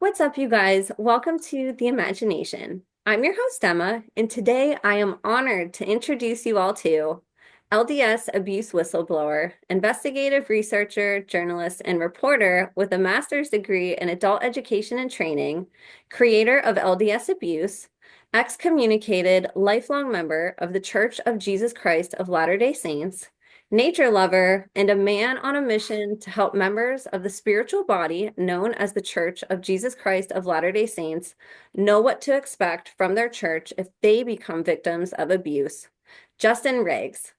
What's up, you guys? Welcome to The Imagination. I'm your host, Emma, and today I am honored to introduce you all to LDS Abuse whistleblower, investigative researcher, journalist, and reporter with a master's degree in adult education and training, creator of LDS Abuse, excommunicated lifelong member of the Church of Jesus Christ of Latter-day Saints, nature lover, and a man on a mission to help members of the spiritual body known as the Church of Jesus Christ of Latter-day Saints know what to expect from their church if they become victims of abuse. Justin Riggs.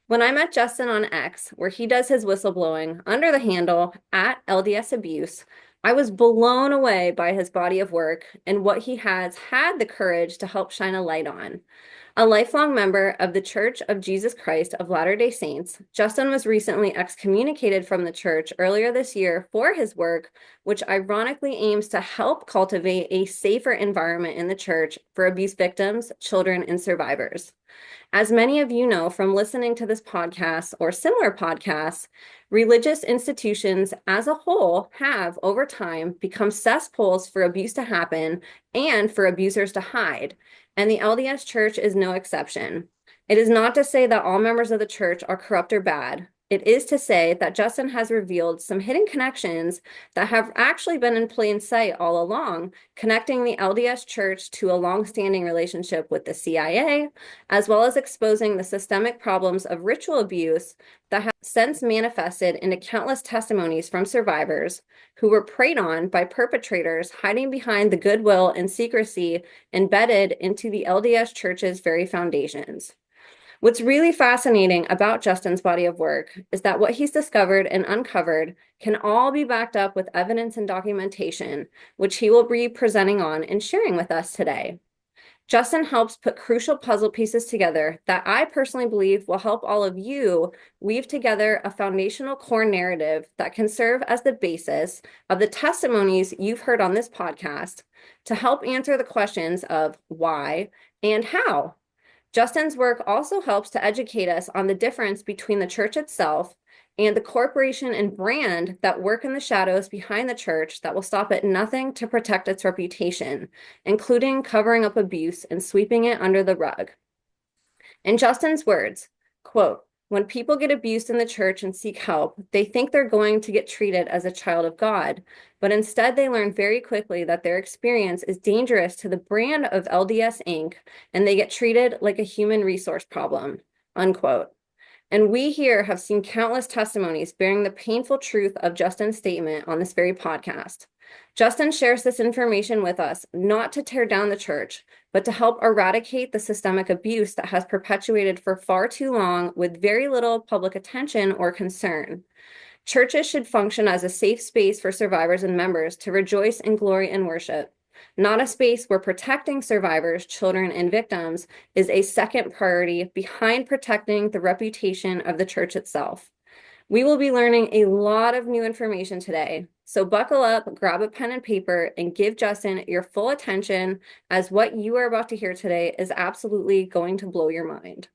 When I met Justin on X, where he does his whistleblowing under the handle at LDS Abuse, I was blown away by his body of work and what he has had the courage to help shine a light on. A lifelong member of the Church of Jesus Christ of Latter-day Saints, Justin was recently excommunicated from the church earlier this year for his work, which ironically aims to help cultivate a safer environment in the church for abuse victims, children, and survivors. As many of you know from listening to this podcast or similar podcasts, religious institutions as a whole have, over time, become cesspools for abuse to happen and for abusers to hide, and the LDS Church is no exception. It is not to say that all members of the church are corrupt or bad. It is to say that Justin has revealed some hidden connections that have actually been in plain sight all along, connecting the LDS Church to a long-standing relationship with the CIA, as well as exposing the systemic problems of ritual abuse that have since manifested into countless testimonies from survivors who were preyed on by perpetrators hiding behind the goodwill and secrecy embedded into the LDS Church's very foundations. What's really fascinating about Justin's body of work is that what he's discovered and uncovered can all be backed up with evidence and documentation, which he will be presenting on and sharing with us today. Justin helps put crucial puzzle pieces together that I personally believe will help all of you weave together a foundational core narrative that can serve as the basis of the testimonies you've heard on this podcast to help answer the questions of why and how. Justin's work also helps to educate us on the difference between the church itself and the corporation and brand that work in the shadows behind the church that will stop at nothing to protect its reputation, including covering up abuse and sweeping it under the rug. In Justin's words, quote, "When people get abused in the church and seek help, they think they're going to get treated as a child of God, but instead they learn very quickly that their experience is dangerous to the brand of LDS Inc., and they get treated like a human resource problem," unquote. And we here have seen countless testimonies bearing the painful truth of Justin's statement on this very podcast. Justin shares this information with us not to tear down the church, but to help eradicate the systemic abuse that has perpetuated for far too long with very little public attention or concern. Churches should function as a safe space for survivors and members to rejoice in glory and worship, not a space where protecting survivors, children, and victims is a second priority behind protecting the reputation of the church itself. We will be learning a lot of new information today, so buckle up, grab a pen and paper, and give Justin your full attention, as what you are about to hear today is absolutely going to blow your mind.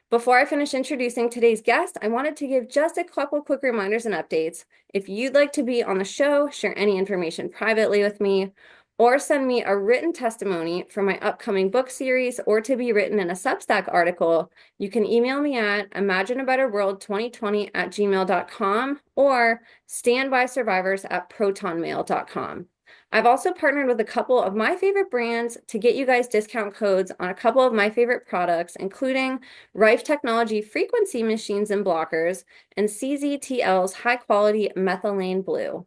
Before I finish introducing today's guest, I wanted to give just a couple quick reminders and updates. If you'd like to be on the show, share any information privately with me, or send me a written testimony for my upcoming book series or to be written in a Substack article, you can email me at imagineabetterworld2020@gmail.com or standbysurvivors@protonmail.com. I've also partnered with a couple of my favorite brands to get you guys discount codes on a couple of my favorite products, including Rife Technology frequency machines and blockers and CZTL's high-quality methylene blue.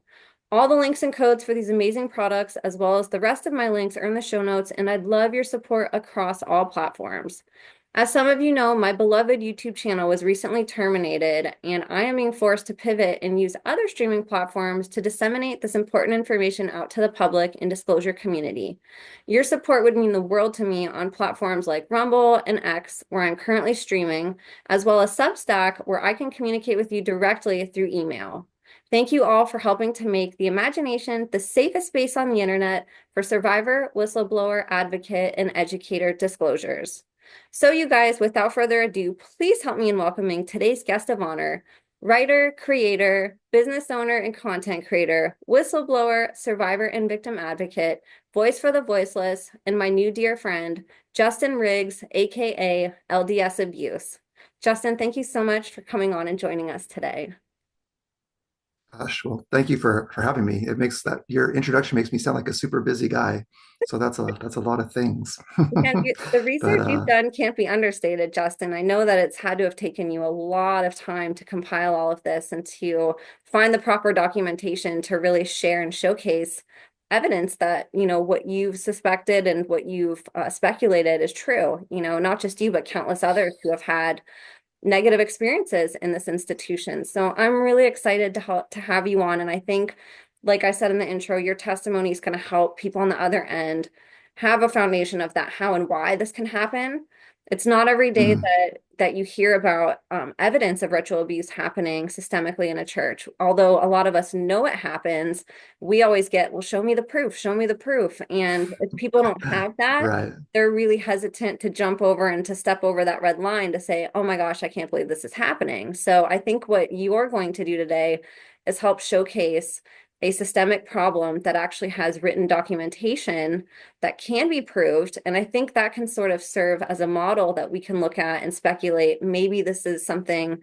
All the links and codes for these amazing products, as well as the rest of my links, are in the show notes, and I'd love your support across all platforms. As some of you know, my beloved YouTube channel was recently terminated, and I am being forced to pivot and use other streaming platforms to disseminate this important information out to the public and disclosure community. Your support would mean the world to me on platforms like Rumble and X, where I'm currently streaming, as well as Substack, where I can communicate with you directly through email. Thank you all for helping to make the imagination the safest space on the internet for survivor, whistleblower, advocate, and educator disclosures. So you guys, without further ado, please help me in welcoming today's guest of honor, writer, creator, business owner, and content creator, whistleblower, survivor, and victim advocate, voice for the voiceless, and my new dear friend, Justin Riggs, aka LDS Abuse. Justin, thank you so much for coming on and joining us today. Gosh, well, thank you for having me. It makes that your introduction makes me sound like a super busy guy. So that's a lot of things. The But research you've done can't be understated, Justin. I know that it's had to have taken you a lot of time to compile all of this and to find the proper documentation to really share and showcase evidence that, what you've suspected and what you've speculated is true. Not just you, but countless others who have had negative experiences in this institution. So I'm really excited to have you on. And I think, like I said in the intro, your testimony is going to help people on the other end have a foundation of that how and why this can happen. It's not every day mm, that you hear about evidence of ritual abuse happening systemically in a church. Although a lot of us know it happens, we always get, well, show me the proof, show me the proof. And if people don't have that, right. they're really hesitant to jump over and to step over that red line to say, oh my gosh, I can't believe this is happening. So I think what you're going to do today is help showcase a systemic problem that actually has written documentation that can be proved. And I think that can sort of serve as a model that we can look at and speculate. Maybe this is something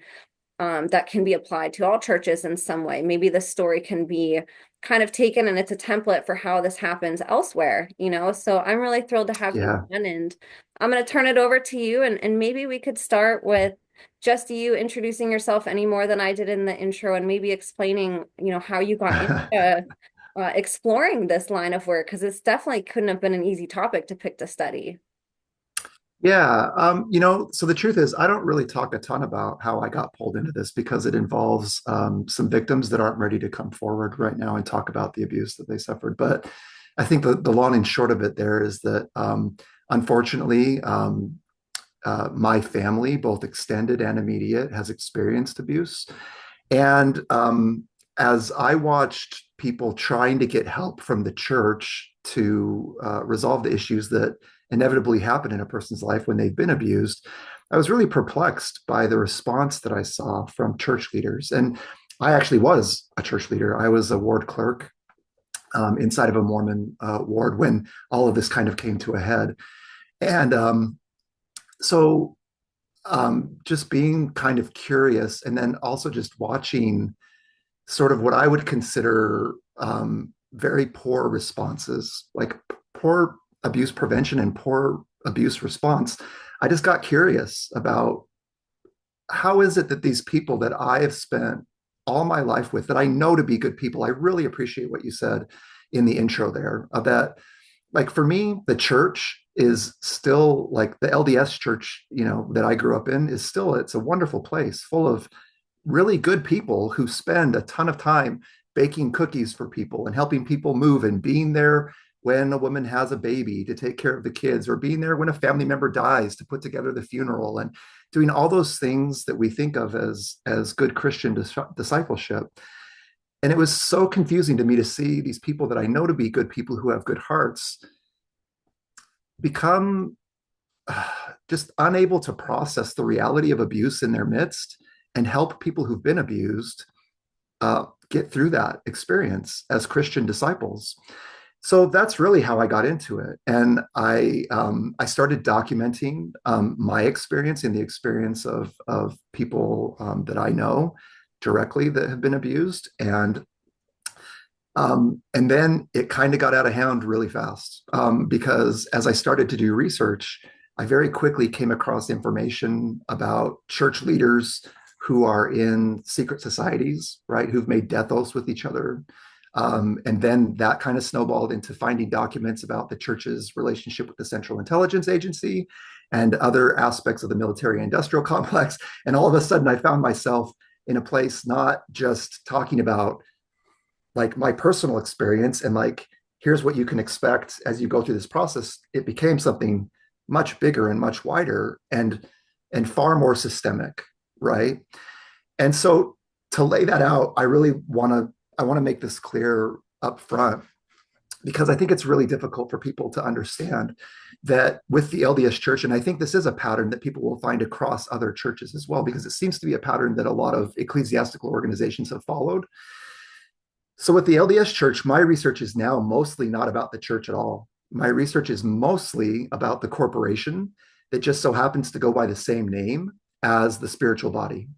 that can be applied to all churches in some way. Maybe this story can be kind of taken and it's a template for how this happens elsewhere. So I'm really thrilled to have you Yeah. on, and I'm going to turn it over to you, and maybe we could start with just you introducing yourself any more than I did in the intro, and maybe explaining, how you got into exploring this line of work, because it's definitely couldn't have been an easy topic to pick to study. Yeah. So the truth is I don't really talk a ton about how I got pulled into this because it involves some victims that aren't ready to come forward right now and talk about the abuse that they suffered. But I think the long and short of it there is that unfortunately, my family, both extended and immediate, has experienced abuse. And as I watched people trying to get help from the church to resolve the issues that inevitably happen in a person's life when they've been abused, I was really perplexed by the response that I saw from church leaders. And I actually was a church leader. I was a ward clerk inside of a Mormon ward when all of this kind of came to a head. And so just being kind of curious and then also just watching sort of what I would consider very poor responses, like poor abuse prevention and poor abuse response. I just got curious about how is it that these people that I have spent all my life with, that I know to be good people, I really appreciate what you said in the intro there, that like for me, the church is still like the LDS church, that I grew up in is still, it's a wonderful place full of really good people who spend a ton of time baking cookies for people and helping people move and being there when a woman has a baby to take care of the kids, or being there when a family member dies to put together the funeral, and doing all those things that we think of as good Christian discipleship. And it was so confusing to me to see these people that I know to be good people who have good hearts become just unable to process the reality of abuse in their midst and help people who've been abused get through that experience as Christian disciples. So that's really how I got into it, and I started documenting my experience and the experience of people that I know directly that have been abused, and then it kind of got out of hand really fast because as I started to do research, I very quickly came across information about church leaders who are in secret societies, right, who've made death oaths with each other. And then that kind of snowballed into finding documents about the church's relationship with the Central Intelligence Agency and other aspects of the military industrial complex. And all of a sudden, I found myself in a place not just talking about like my personal experience and like here's what you can expect as you go through this process. It became something much bigger and much wider and far more systemic, right? And so to lay that out, I want to make this clear up front. because I think it's really difficult for people to understand that with the LDS Church, and I think this is a pattern that people will find across other churches as well, because it seems to be a pattern that a lot of ecclesiastical organizations have followed. So with the LDS Church, my research is now mostly not about the church at all. My research is mostly about the corporation that just so happens to go by the same name as the spiritual body.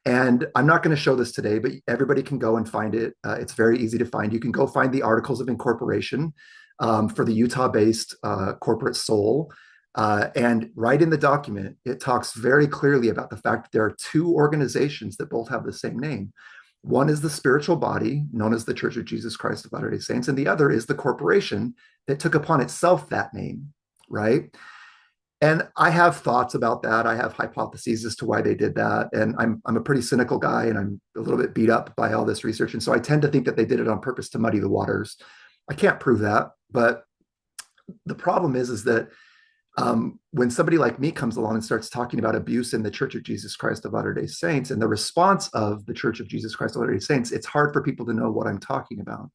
And I'm not going to show this today, but everybody can go and find it. It's very easy to find. You can go find the articles of incorporation for the Utah-based corporate soul. And right in the document, it talks very clearly about the fact that there are two organizations that both have the same name. One is the spiritual body, known as the Church of Jesus Christ of Latter-day Saints, and the other is the corporation that took upon itself that name, right? And I have thoughts about that. I have hypotheses as to why they did that. And I'm a pretty cynical guy, and I'm a little bit beat up by all this research. And so I tend to think that they did it on purpose to muddy the waters. I can't prove that, but the problem is that when somebody like me comes along and starts talking about abuse in the Church of Jesus Christ of Latter-day Saints and the response of the Church of Jesus Christ of Latter-day Saints, it's hard for people to know what I'm talking about.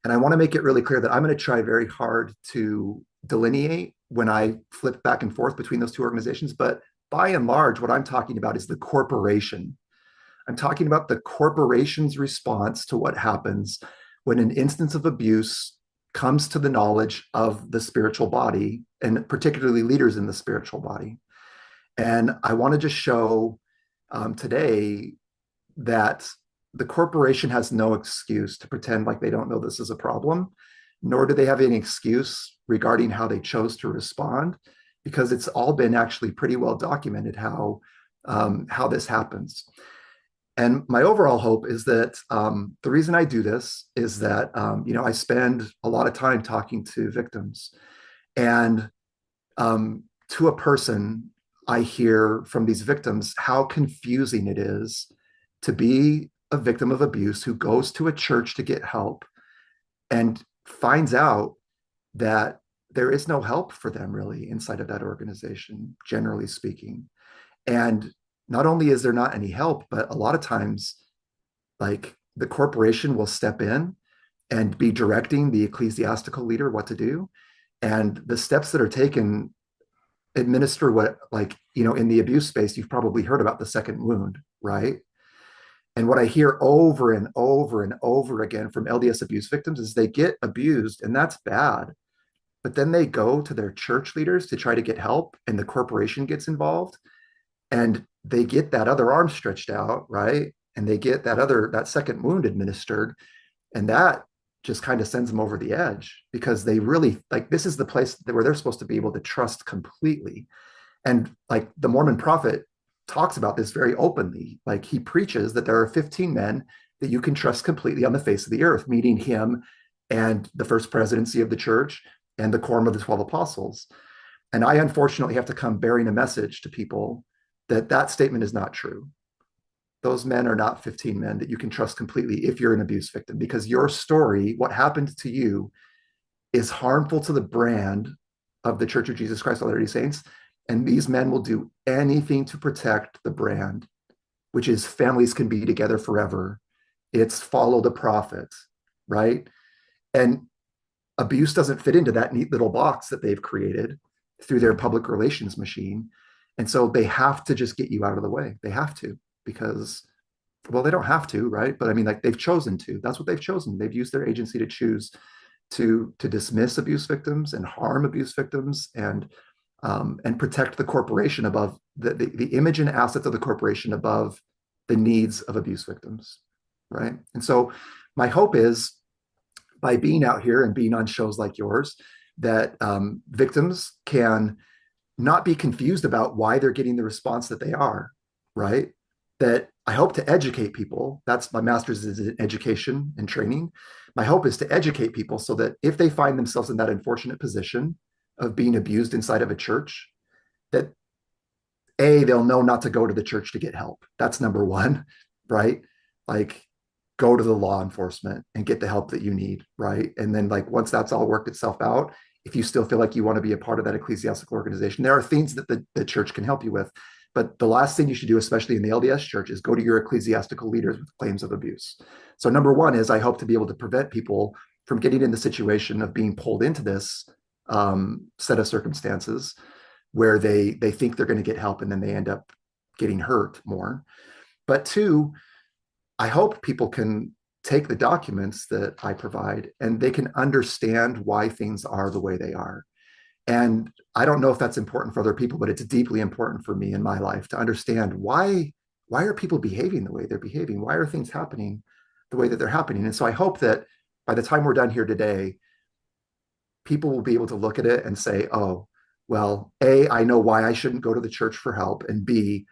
And I want to make it really clear that I'm going to try very hard to delineate when I flip back and forth between those two organizations. But by and large, what I'm talking about is the corporation. I'm talking about the corporation's response to what happens when an instance of abuse comes to the knowledge of the spiritual body, and particularly leaders in the spiritual body. And I want to just show today that the corporation has no excuse to pretend like they don't know this is a problem, nor do they have any excuse regarding how they chose to respond, because it's all been actually pretty well documented how this happens. And my overall hope is that the reason I do this is that I spend a lot of time talking to victims, and to a person, I hear from these victims how confusing it is to be a victim of abuse who goes to a church to get help and finds out that there is no help for them really inside of that organization, generally speaking. And not only is there not any help, but a lot of times, like the corporation will step in and be directing the ecclesiastical leader what to do. And the steps that are taken administer what, like, in the abuse space, you've probably heard about the second wound, right? And what I hear over and over and over again from LDS abuse victims is they get abused, and that's bad. But then they go to their church leaders to try to get help, and the corporation gets involved, and they get that other arm stretched out, right? And they get that second wound administered, and that just kind of sends them over the edge, because they really, like, this is the place where they're supposed to be able to trust completely. And like the Mormon prophet talks about this very openly. Like, he preaches that there are 15 men that you can trust completely on the face of the earth, meaning him and the first presidency of the church and the quorum of the 12 apostles. And I unfortunately have to come bearing a message to people that that statement is not true. Those men are not 15 men that you can trust completely if you're an abuse victim, because your story, what happened to you, is harmful to the brand of the Church of Jesus Christ of Latter-day Saints. And these men will do anything to protect the brand, which is families can be together forever. It's follow the prophet, right? And abuse doesn't fit into that neat little box that they've created through their public relations machine. And so they have to just get you out of the way. They have to, because, well, they don't have to, right? But I mean, like, they've chosen to. That's what they've chosen. They've used their agency to choose to dismiss abuse victims and harm abuse victims, and protect the corporation above the image and assets of the corporation above the needs of abuse victims, right? And so my hope is, by being out here and being on shows like yours, that victims can not be confused about why they're getting the response that they are, right? That I hope to educate people. That's my master's is in education and training. My hope is to educate people so that if they find themselves in that unfortunate position of being abused inside of a church, that they'll know not to go to the church to get help. That's number one, right? Like, go to the law enforcement and get the help that you need, right? And then, like, once that's all worked itself out, if you still feel like you want to be a part of that ecclesiastical organization, there are things that the church can help you with. But the last thing you should do, especially in the LDS church, is go to your ecclesiastical leaders with claims of abuse. So number one is, I hope to be able to prevent people from getting in the situation of being pulled into this set of circumstances where they think they're going to get help and then they end up getting hurt more. But two, I hope people can take the documents that I provide and they can understand why things are the way they are. And I don't know if that's important for other people, but it's deeply important for me in my life to understand why are people behaving the way they're behaving? Why are things happening the way that they're happening? And so I hope that by the time we're done here today, people will be able to look at it and say, oh, well, A, I know why I shouldn't go to the church for help. And B,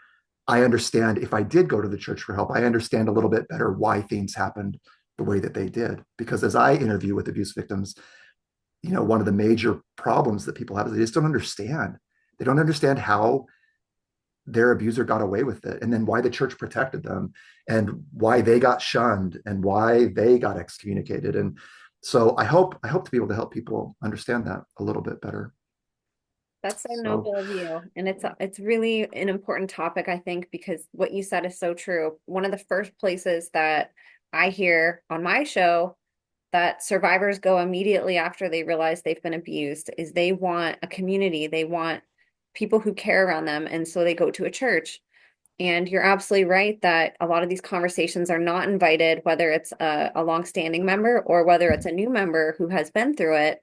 I understand if I did go to the church for help, I understand a little bit better why things happened the way that they did. Because as I interview with abuse victims, one of the major problems that people have is they just don't understand. They don't understand how their abuser got away with it and then why the church protected them and why they got shunned and why they got excommunicated. And so I hope to be able to help people understand that a little bit better. That's so So noble of you. And it's really an important topic, I think, because what you said is so true. One of the first places that I hear on my show that survivors go immediately after they realize they've been abused is they want a community. They want people who care around them. And so they go to a church. And you're absolutely right that a lot of these conversations are not invited, whether it's a longstanding member or whether it's a new member who has been through it.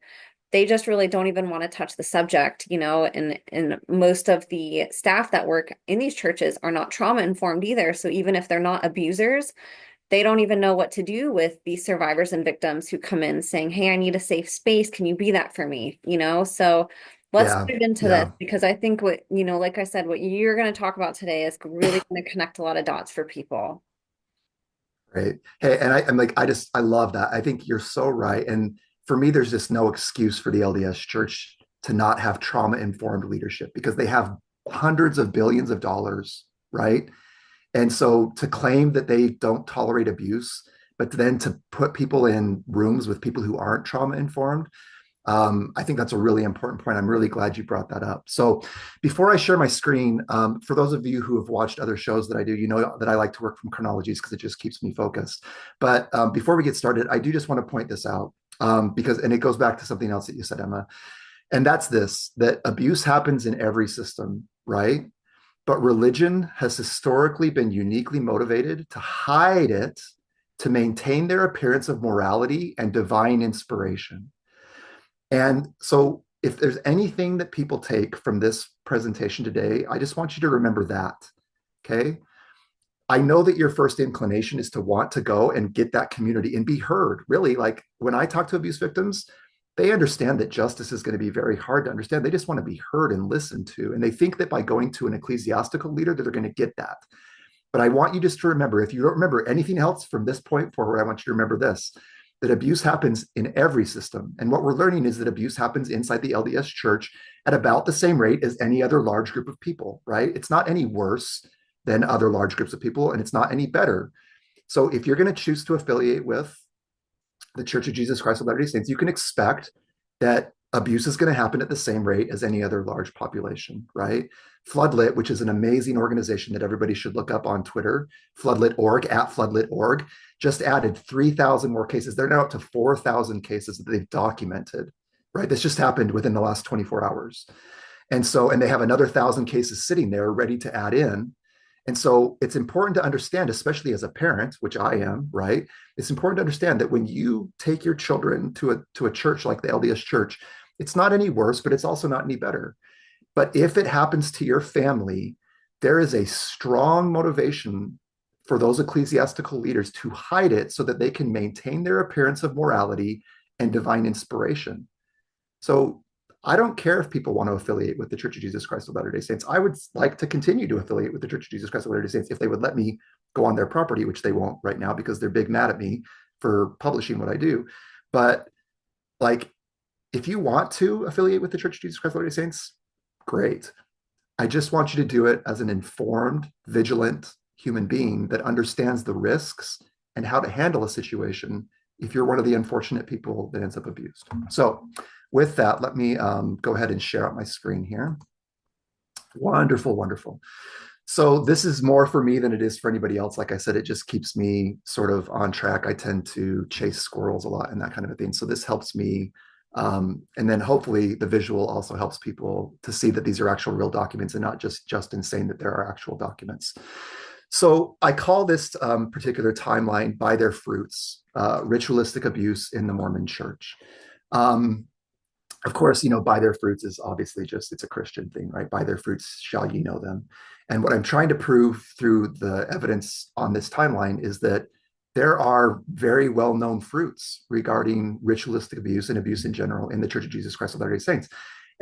They just really don't even want to touch the subject, and most of the staff that work in these churches are not trauma informed either. So even if they're not abusers, they don't even know what to do with these survivors and victims who come in saying, hey, I need a safe space. Can you be that for me? So let's yeah, get into this yeah. because I think like I said, what you're going to talk about today is really going to connect a lot of dots for people. Right. Hey, and I love that. I think you're so right. And for me, there's just no excuse for the LDS Church to not have trauma-informed leadership because they have hundreds of billions of dollars, right? And so to claim that they don't tolerate abuse, but then to put people in rooms with people who aren't trauma-informed, I think that's a really important point. I'm really glad you brought that up. So, before I share my screen, for those of you who have watched other shows that I do, you know that I like to work from chronologies because it just keeps me focused. But before we get started, I do just want to point this out and it goes back to something else that you said, Emma, and that's this: that abuse happens in every system, right? But religion has historically been uniquely motivated to hide it, to maintain their appearance of morality and divine inspiration. And so, if there's anything that people take from this presentation today, I just want you to remember that. Okay. I know that your first inclination is to want to go and get that community and be heard. Really, like when I talk to abuse victims, they understand that justice is going to be very hard to understand. They just want to be heard and listened to. And they think that by going to an ecclesiastical leader, that they're going to get that. But I want you just to remember, if you don't remember anything else from this point forward, I want you to remember this: that abuse happens in every system. And what we're learning is that abuse happens inside the LDS church at about the same rate as any other large group of people, right? It's not any worse than other large groups of people, and it's not any better. So if you're going to choose to affiliate with the Church of Jesus Christ of Latter-day Saints, you can expect that abuse is going to happen at the same rate as any other large population, right? Floodlit, which is an amazing organization that everybody should look up on Twitter, floodlit.org, at floodlit.org, just added 3,000 more cases. They're now up to 4,000 cases that they've documented, right? This just happened within the last 24 hours. And they have another 1,000 cases sitting there ready to add in. And so it's important to understand, especially as a parent, which I am, right? It's important to understand that when you take your children to a church like the LDS Church, it's not any worse, but it's also not any better. But if it happens to your family, there is a strong motivation for those ecclesiastical leaders to hide it so that they can maintain their appearance of morality and divine inspiration. So I don't care if people want to affiliate with the Church of Jesus Christ of Latter-day Saints. I would like to continue to affiliate with the Church of Jesus Christ of Latter-day Saints if they would let me go on their property, which they won't right now because they're big mad at me for publishing what I do. But like, if you want to affiliate with the Church of Jesus Christ of Latter-day Saints, great. I just want you to do it as an informed, vigilant human being that understands the risks and how to handle a situation if you're one of the unfortunate people that ends up abused. So with that, let me go ahead and share out my screen here. Wonderful, wonderful. So this is more for me than it is for anybody else. Like I said, it just keeps me sort of on track. I tend to chase squirrels a lot and that kind of a thing. So this helps me. And then hopefully the visual also helps people to see that these are actual real documents and not just insane that there are actual documents. So I call this particular timeline by their fruits, ritualistic abuse in the Mormon church. Um, of course, by their fruits is obviously just, it's a Christian thing, right? By their fruits shall ye know them. And what I'm trying to prove through the evidence on this timeline is that there are very well known fruits regarding ritualistic abuse and abuse in general in the Church of Jesus Christ of Latter day Saints.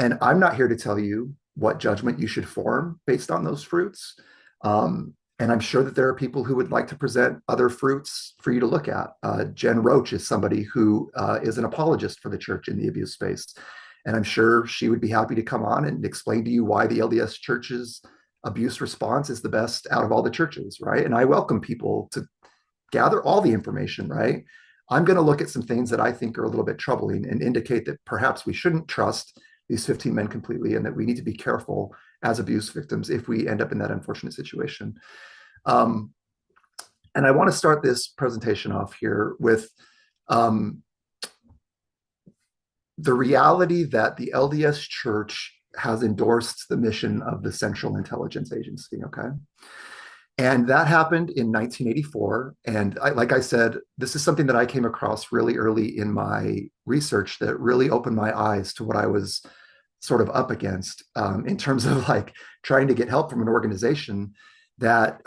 And I'm not here to tell you what judgment you should form based on those fruits. And I'm sure that there are people who would like to present other fruits for you to look at. Jen Roach is somebody who is an apologist for the church in the abuse space. And I'm sure she would be happy to come on and explain to you why the LDS church's abuse response is the best out of all the churches, right? And I welcome people to gather all the information, right? I'm going to look at some things that I think are a little bit troubling and indicate that perhaps we shouldn't trust these 15 men completely and that we need to be careful as abuse victims if we end up in that unfortunate situation. Um, and I want to start this presentation off here with um, the reality that the LDS Church has endorsed the mission of the Central Intelligence Agency, okay? And that happened in 1984. And like I said, this is something that I came across really early in my research that really opened my eyes to what I was sort of up against in terms of like trying to get help from an organization that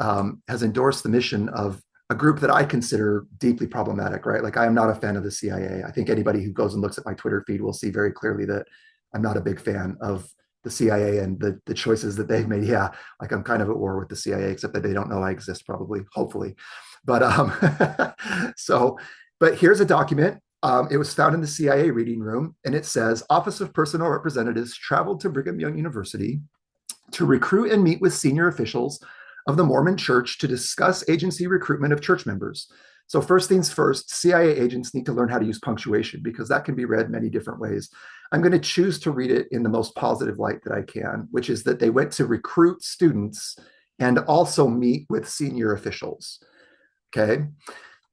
has endorsed the mission of a group that I consider deeply problematic, right? Like I am not a fan of the CIA. I think anybody who goes and looks at my Twitter feed will see very clearly that I'm not a big fan of the CIA and the choices that they've made. Yeah, like I'm kind of at war with the CIA, except that they don't know I exist, probably, hopefully. But so, but here's a document. It was found in the CIA reading room, and it says Office of Personnel Representatives traveled to Brigham Young University to recruit and meet with senior officials of the Mormon Church to discuss agency recruitment of church members. So, first things first, CIA agents need to learn how to use punctuation because that can be read many different ways. I'm going to choose to read it in the most positive light that I can, which is that they went to recruit students and also meet with senior officials. Okay.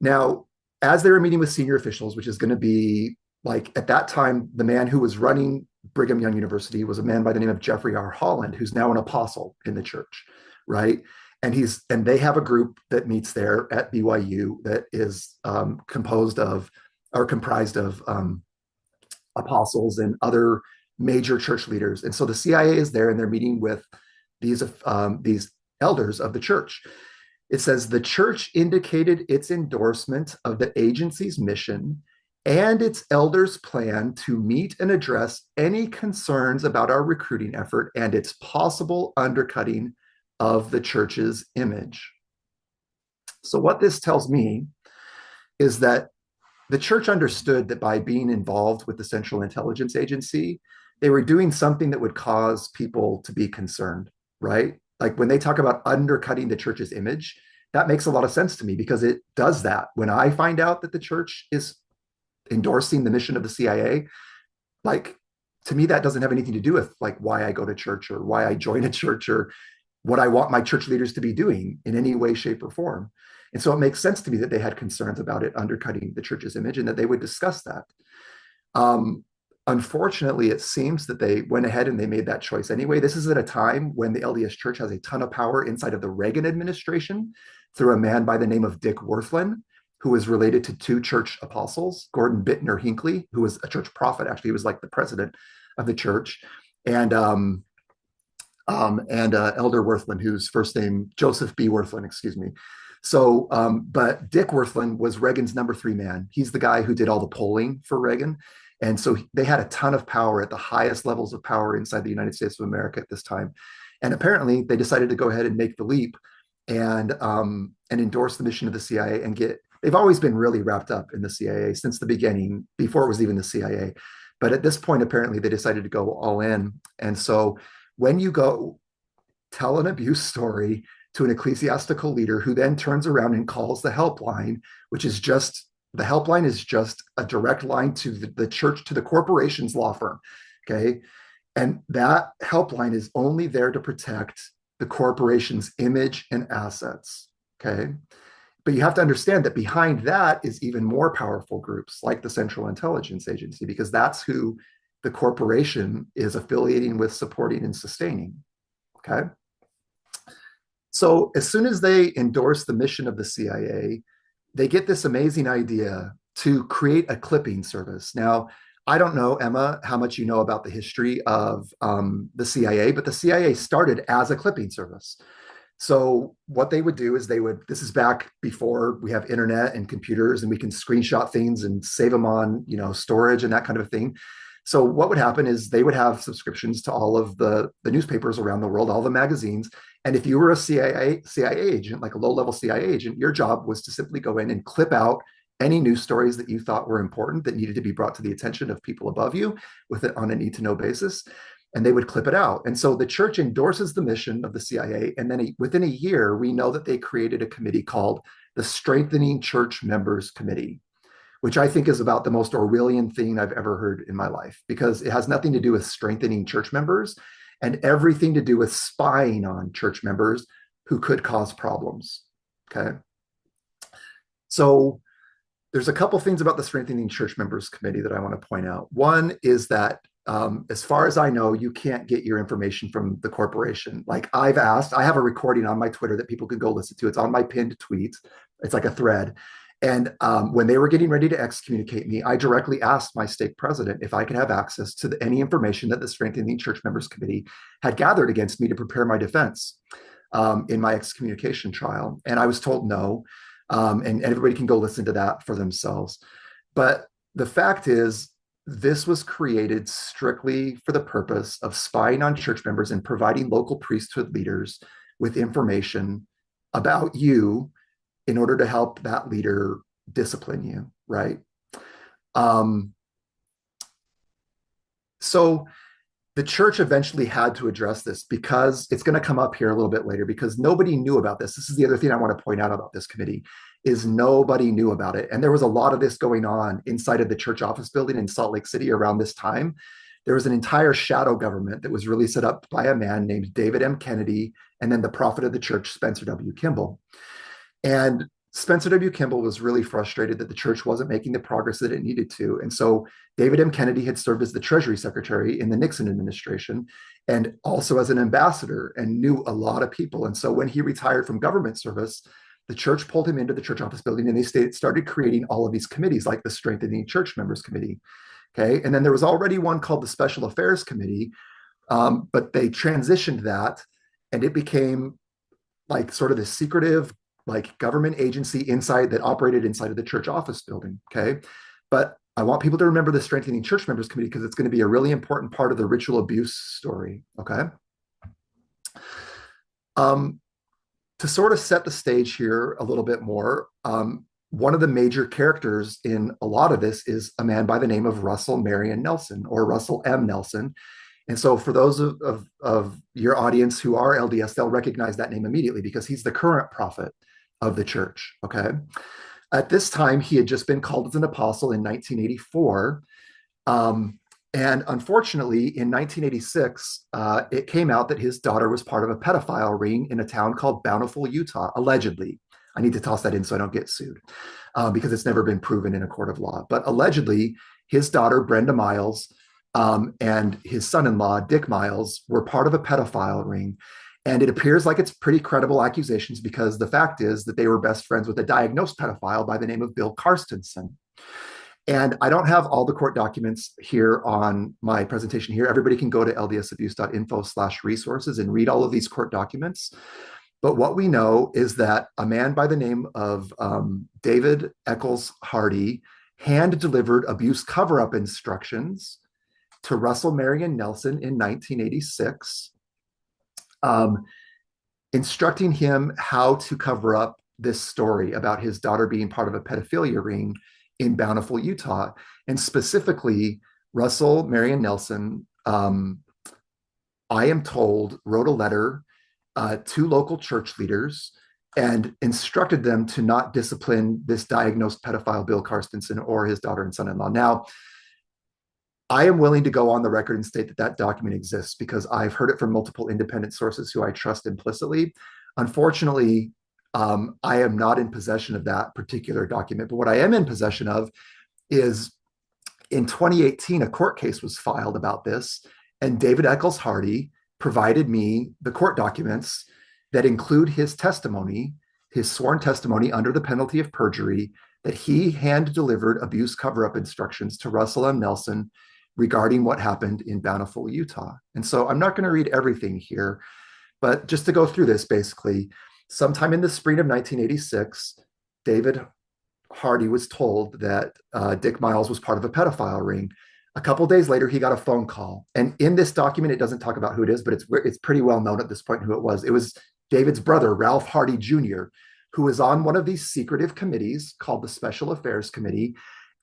Now, as they were meeting with senior officials, which is going to be like at that time, the man who was running Brigham Young University was a man by the name of Jeffrey R. Holland, who's now an apostle in the church, right? And they have a group that meets there at BYU that is composed of or comprised of apostles and other major church leaders. And so the CIA is there, and they're meeting with these elders of the church. It says the church indicated its endorsement of the agency's mission and its elders' plan to meet and address any concerns about our recruiting effort and its possible undercutting of the church's image. So, what this tells me is that the church understood that by being involved with the Central Intelligence Agency, they were doing something that would cause people to be concerned, right? Like when they talk about undercutting the church's image, that makes a lot of sense to me because it does that. When I find out that the church is endorsing the mission of the CIA, like to me, that doesn't have anything to do with like why I go to church or why I join a church or what I want my church leaders to be doing in any way, shape, or form. And so it makes sense to me that they had concerns about it undercutting the church's image and that they would discuss that. Um, Unfortunately, it seems that they went ahead and they made that choice anyway. This is at a time when the LDS Church has a ton of power inside of the Reagan administration through a man by the name of Dick Werthland, who is related to two church apostles, Gordon Bittner Hinckley, who was a church prophet. Actually, he was like the president of the church, and Elder Werthland, whose first name Joseph B. Werthland, excuse me. So, but Dick Werthland was Reagan's number three man. He's the guy who did all the polling for Reagan. And so they had a ton of power at the highest levels of power inside the United States of America at this time. And apparently they decided to go ahead and make the leap and endorse the mission of the CIA and they've always been really wrapped up in the CIA since the beginning, before it was even the CIA. But at this point, apparently they decided to go all in. And so when you go tell an abuse story to an ecclesiastical leader who then turns around and calls the helpline, which is just the helpline is just a direct line to the church, to the corporation's law firm. Okay. And that helpline is only there to protect the corporation's image and assets. Okay. But you have to understand that behind that is even more powerful groups like the Central Intelligence Agency, because that's who the corporation is affiliating with, supporting, and sustaining. Okay. So as soon as they endorse the mission of the CIA, they get this amazing idea to create a clipping service. Now, I don't know, Emma, how much you know about the history of the CIA, but the CIA started as a clipping service. So what they would do is this is back before we have internet and computers and we can screenshot things and save them on, storage and that kind of thing. So what would happen is they would have subscriptions to all of the newspapers around the world, all the magazines. And if you were a CIA agent, like a low-level CIA agent, your job was to simply go in and clip out any news stories that you thought were important that needed to be brought to the attention of people above you with it on a need-to-know basis, and they would clip it out. And so the church endorses the mission of the CIA, and then within a year, we know that they created a committee called the Strengthening Church Members Committee, which I think is about the most Orwellian thing I've ever heard in my life, because it has nothing to do with strengthening church members and everything to do with spying on church members who could cause problems. Okay. So there's a couple things about the Strengthening Church Members Committee that I want to point out. One is that as far as I know, you can't get your information from the corporation. Like I have a recording on my Twitter that people can go listen to. It's on my pinned tweet. It's like a thread. And when they were getting ready to excommunicate me, I directly asked my stake president if I could have access to any information that the Strengthening Church Members Committee had gathered against me to prepare my defense in my excommunication trial. And I was told no. And everybody can go listen to that for themselves. But the fact is, this was created strictly for the purpose of spying on church members and providing local priesthood leaders with information about you in order to help that leader discipline you, right? So the church eventually had to address this, because it's going to come up here a little bit later, because nobody knew about this. This is the other thing I want to point out about this committee, is nobody knew about it. And there was a lot of this going on inside of the church office building in Salt Lake City around this time. There was an entire shadow government that was really set up by a man named David M. Kennedy, and then the prophet of the church, Spencer W. Kimball. And Spencer W. Kimball was really frustrated that the church wasn't making the progress that it needed to. And so David M. Kennedy had served as the Treasury Secretary in the Nixon administration and also as an ambassador, and knew a lot of people. And so when he retired from government service, the church pulled him into the church office building, and they started creating all of these committees like the Strengthening Church Members Committee. Okay. And then there was already one called the Special Affairs Committee, but they transitioned that, and it became like sort of this secretive, like government agency that operated inside of the church office building. Okay. But I want people to remember the Strengthening Church Members Committee, because it's going to be a really important part of the ritual abuse story. Okay. To sort of set the stage here a little bit more, one of the major characters in a lot of this is a man by the name of Russell Marion Nelson, or Russell M. Nelson. And so for those of your audience who are LDS, they'll recognize that name immediately, because he's the current prophet of the church. Okay. At this time, he had just been called as an apostle in 1984. And unfortunately, in 1986, it came out that his daughter was part of a pedophile ring in a town called Bountiful, Utah, allegedly. I need to toss that in so I don't get sued, because it's never been proven in a court of law. But allegedly, his daughter, Brenda Miles, and his son-in-law, Dick Miles, were part of a pedophile ring. And it appears like it's pretty credible accusations, because the fact is that they were best friends with a diagnosed pedophile by the name of Bill Karstensen. And I don't have all the court documents here on my presentation here. Everybody can go to ldsabuse.info/resources and read all of these court documents. But what we know is that a man by the name of David Eccles Hardy hand-delivered abuse cover-up instructions to Russell Marion Nelson in 1986, instructing him how to cover up this story about his daughter being part of a pedophilia ring in Bountiful, Utah. And specifically, Russell Marion Nelson, I am told, wrote a letter to local church leaders and instructed them to not discipline this diagnosed pedophile, Bill Karstensen, or his daughter and son-in-law. Now, I am willing to go on the record and state that that document exists because I've heard it from multiple independent sources who I trust implicitly. Unfortunately, I am not in possession of that particular document. But what I am in possession of is in 2018, a court case was filed about this, and David Eccles Hardy provided me the court documents that include his testimony, his sworn testimony under the penalty of perjury, that he hand delivered abuse cover up instructions to Russell M. Nelson regarding what happened in Bountiful, Utah. And so I'm not going to read everything here, but just to go through this, basically, sometime in the spring of 1986, David Hardy was told that Dick Miles was part of a pedophile ring. A couple of days later, he got a phone call. And in this document, it doesn't talk about who it is, but it's pretty well known at this point who it was. It was David's brother, Ralph Hardy Jr., who was on one of these secretive committees called the Special Affairs Committee.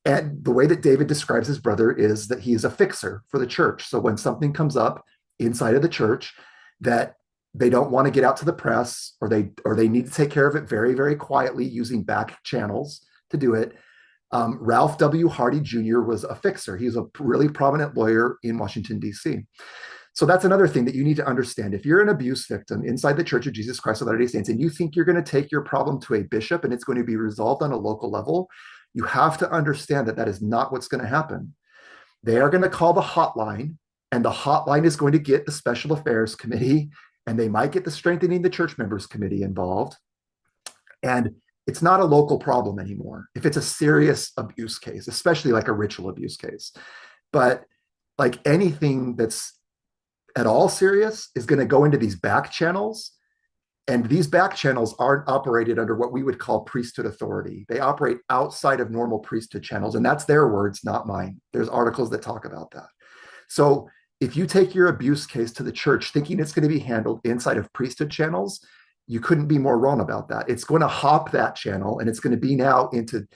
And the way that David describes his brother is that he is a fixer for the church. So when something comes up inside of the church that they don't want to get out to the press, or they need to take care of it very, very quietly using back channels to do it. Ralph W. Hardy Jr. was a fixer. He's a really prominent lawyer in Washington, D.C. So that's another thing that you need to understand. If you're an abuse victim inside the Church of Jesus Christ of Latter-day Saints and you think you're going to take your problem to a bishop and it's going to be resolved on a local level, you have to understand that that is not what's going to happen. They are going to call the hotline, and the hotline is going to get the Special Affairs Committee, and they might get the Strengthening the Church Members Committee involved. And it's not a local problem anymore if it's a serious abuse case, especially like a ritual abuse case. But like anything that's at all serious is going to go into these back channels. And these back channels aren't operated under what we would call priesthood authority. They operate outside of normal priesthood channels. And that's their words, not mine. There's articles that talk about that. So if you take your abuse case to the church thinking it's going to be handled inside of priesthood channels, you couldn't be more wrong about that. It's going to hop that channel, and it's going to be now into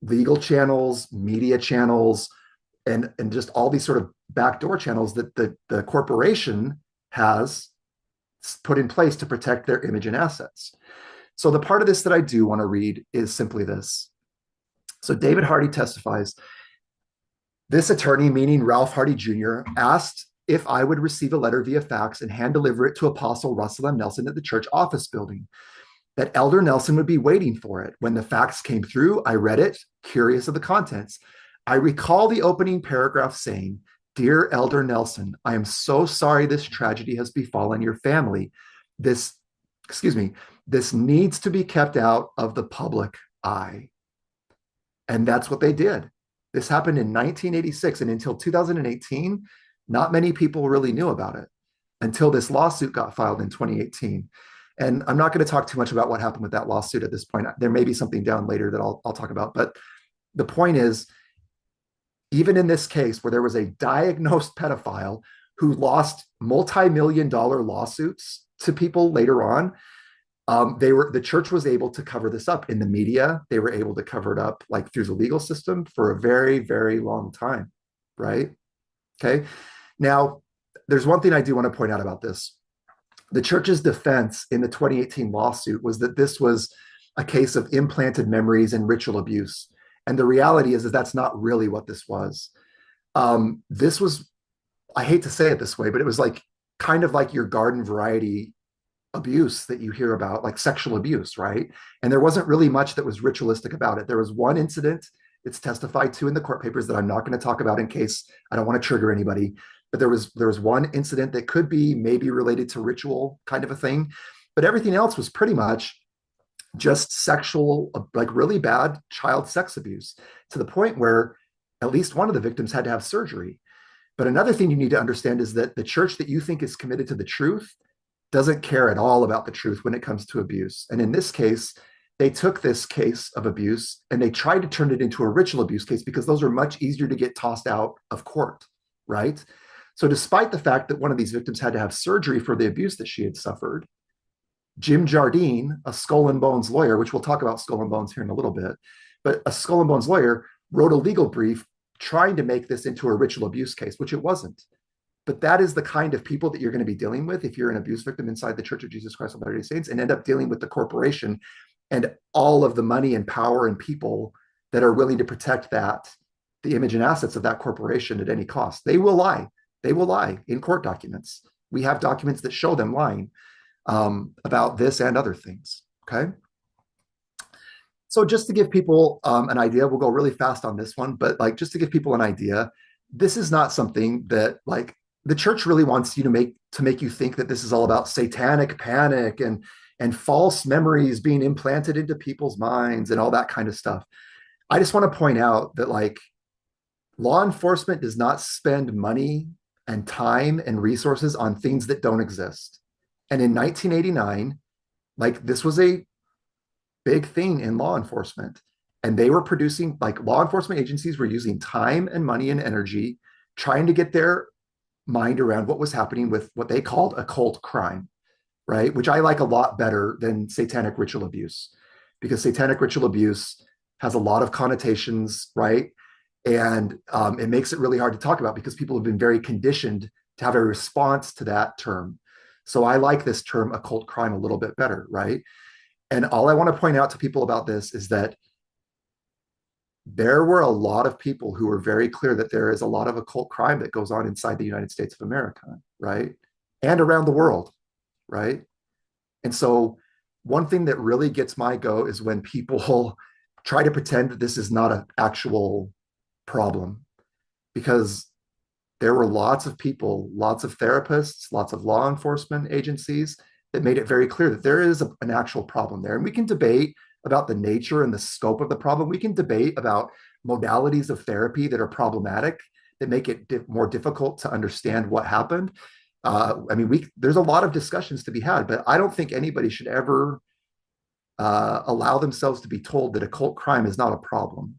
legal channels, media channels, and just all these sort of backdoor channels that the corporation has put in place to protect their image and assets. So the part of this that I do want to read is simply this. So David Hardy testifies. This attorney, meaning Ralph Hardy Jr., asked if I would receive a letter via fax and hand deliver it to Apostle Russell M. Nelson at the church office building, that Elder Nelson would be waiting for it. When the fax came through, I read it, curious of the contents. I recall the opening paragraph saying, "Dear Elder Nelson, I am so sorry this tragedy has befallen your family. This needs to be kept out of the public eye." And that's what they did. This happened in 1986, and until 2018, not many people really knew about it until this lawsuit got filed in 2018. And I'm not going to talk too much about what happened with that lawsuit at this point. There may be something down later that I'll talk about. But the point is, even in this case where there was a diagnosed pedophile who lost multi-million-dollar lawsuits to people later on, the church was able to cover this up in the media. They were able to cover it up like through the legal system for a very, very long time, right? Okay. Now, there's one thing I do want to point out about this. The church's defense in the 2018 lawsuit was that this was a case of implanted memories and ritual abuse. And the reality is that that's not really what this was. This was, I hate to say it this way, but it was like kind of like your garden variety abuse that you hear about, like sexual abuse, right? And there wasn't really much that was ritualistic about it. There was one incident that's testified to in the court papers that I'm not going to talk about in case I don't want to trigger anybody. But there was one incident that could be maybe related to ritual kind of a thing. But everything else was pretty much just sexual, like really bad child sex abuse, to the point where at least one of the victims had to have surgery. But another thing you need to understand is that the church that you think is committed to the truth doesn't care at all about the truth when it comes to abuse. And in this case, they took this case of abuse and they tried to turn it into a ritual abuse case because those are much easier to get tossed out of court, right? So despite the fact that one of these victims had to have surgery for the abuse that she had suffered, Jim Jardine, a Skull and Bones lawyer, which we'll talk about Skull and Bones here in a little bit, but a Skull and Bones lawyer wrote a legal brief trying to make this into a ritual abuse case, which it wasn't. But that is the kind of people that you're going to be dealing with if you're an abuse victim inside the Church of Jesus Christ of Latter-day Saints, and end up dealing with the corporation and all of the money and power and people that are willing to protect that the image and assets of that corporation at any cost. They will lie. They will lie in court documents. We have documents that show them lying about this and other things. Okay. So just to give people an idea, we'll go really fast on this one, but like just to give people an idea, this is not something that like the church really wants you to make you think that this is all about satanic panic and false memories being implanted into people's minds and all that kind of stuff. I just want to point out that like law enforcement does not spend money and time and resources on things that don't exist. And in 1989, like this was a big thing in law enforcement. And they were producing, like law enforcement agencies were using time and money and energy trying to get their mind around what was happening with what they called occult crime, right? Which I like a lot better than satanic ritual abuse, because satanic ritual abuse has a lot of connotations, right? And it makes it really hard to talk about because people have been very conditioned to have a response to that term. So I like this term occult crime a little bit better, right? And all I want to point out to people about this is that there were a lot of people who were very clear that there is a lot of occult crime that goes on inside the United States of America, right? And around the world, right? And so one thing that really gets my go is when people try to pretend that this is not an actual problem, because there were lots of people, lots of therapists, lots of law enforcement agencies that made it very clear that there is an actual problem there. And we can debate about the nature and the scope of the problem. We can debate about modalities of therapy that are problematic, that make it more difficult to understand what happened. I mean, there's a lot of discussions to be had, but I don't think anybody should ever allow themselves to be told that occult crime is not a problem.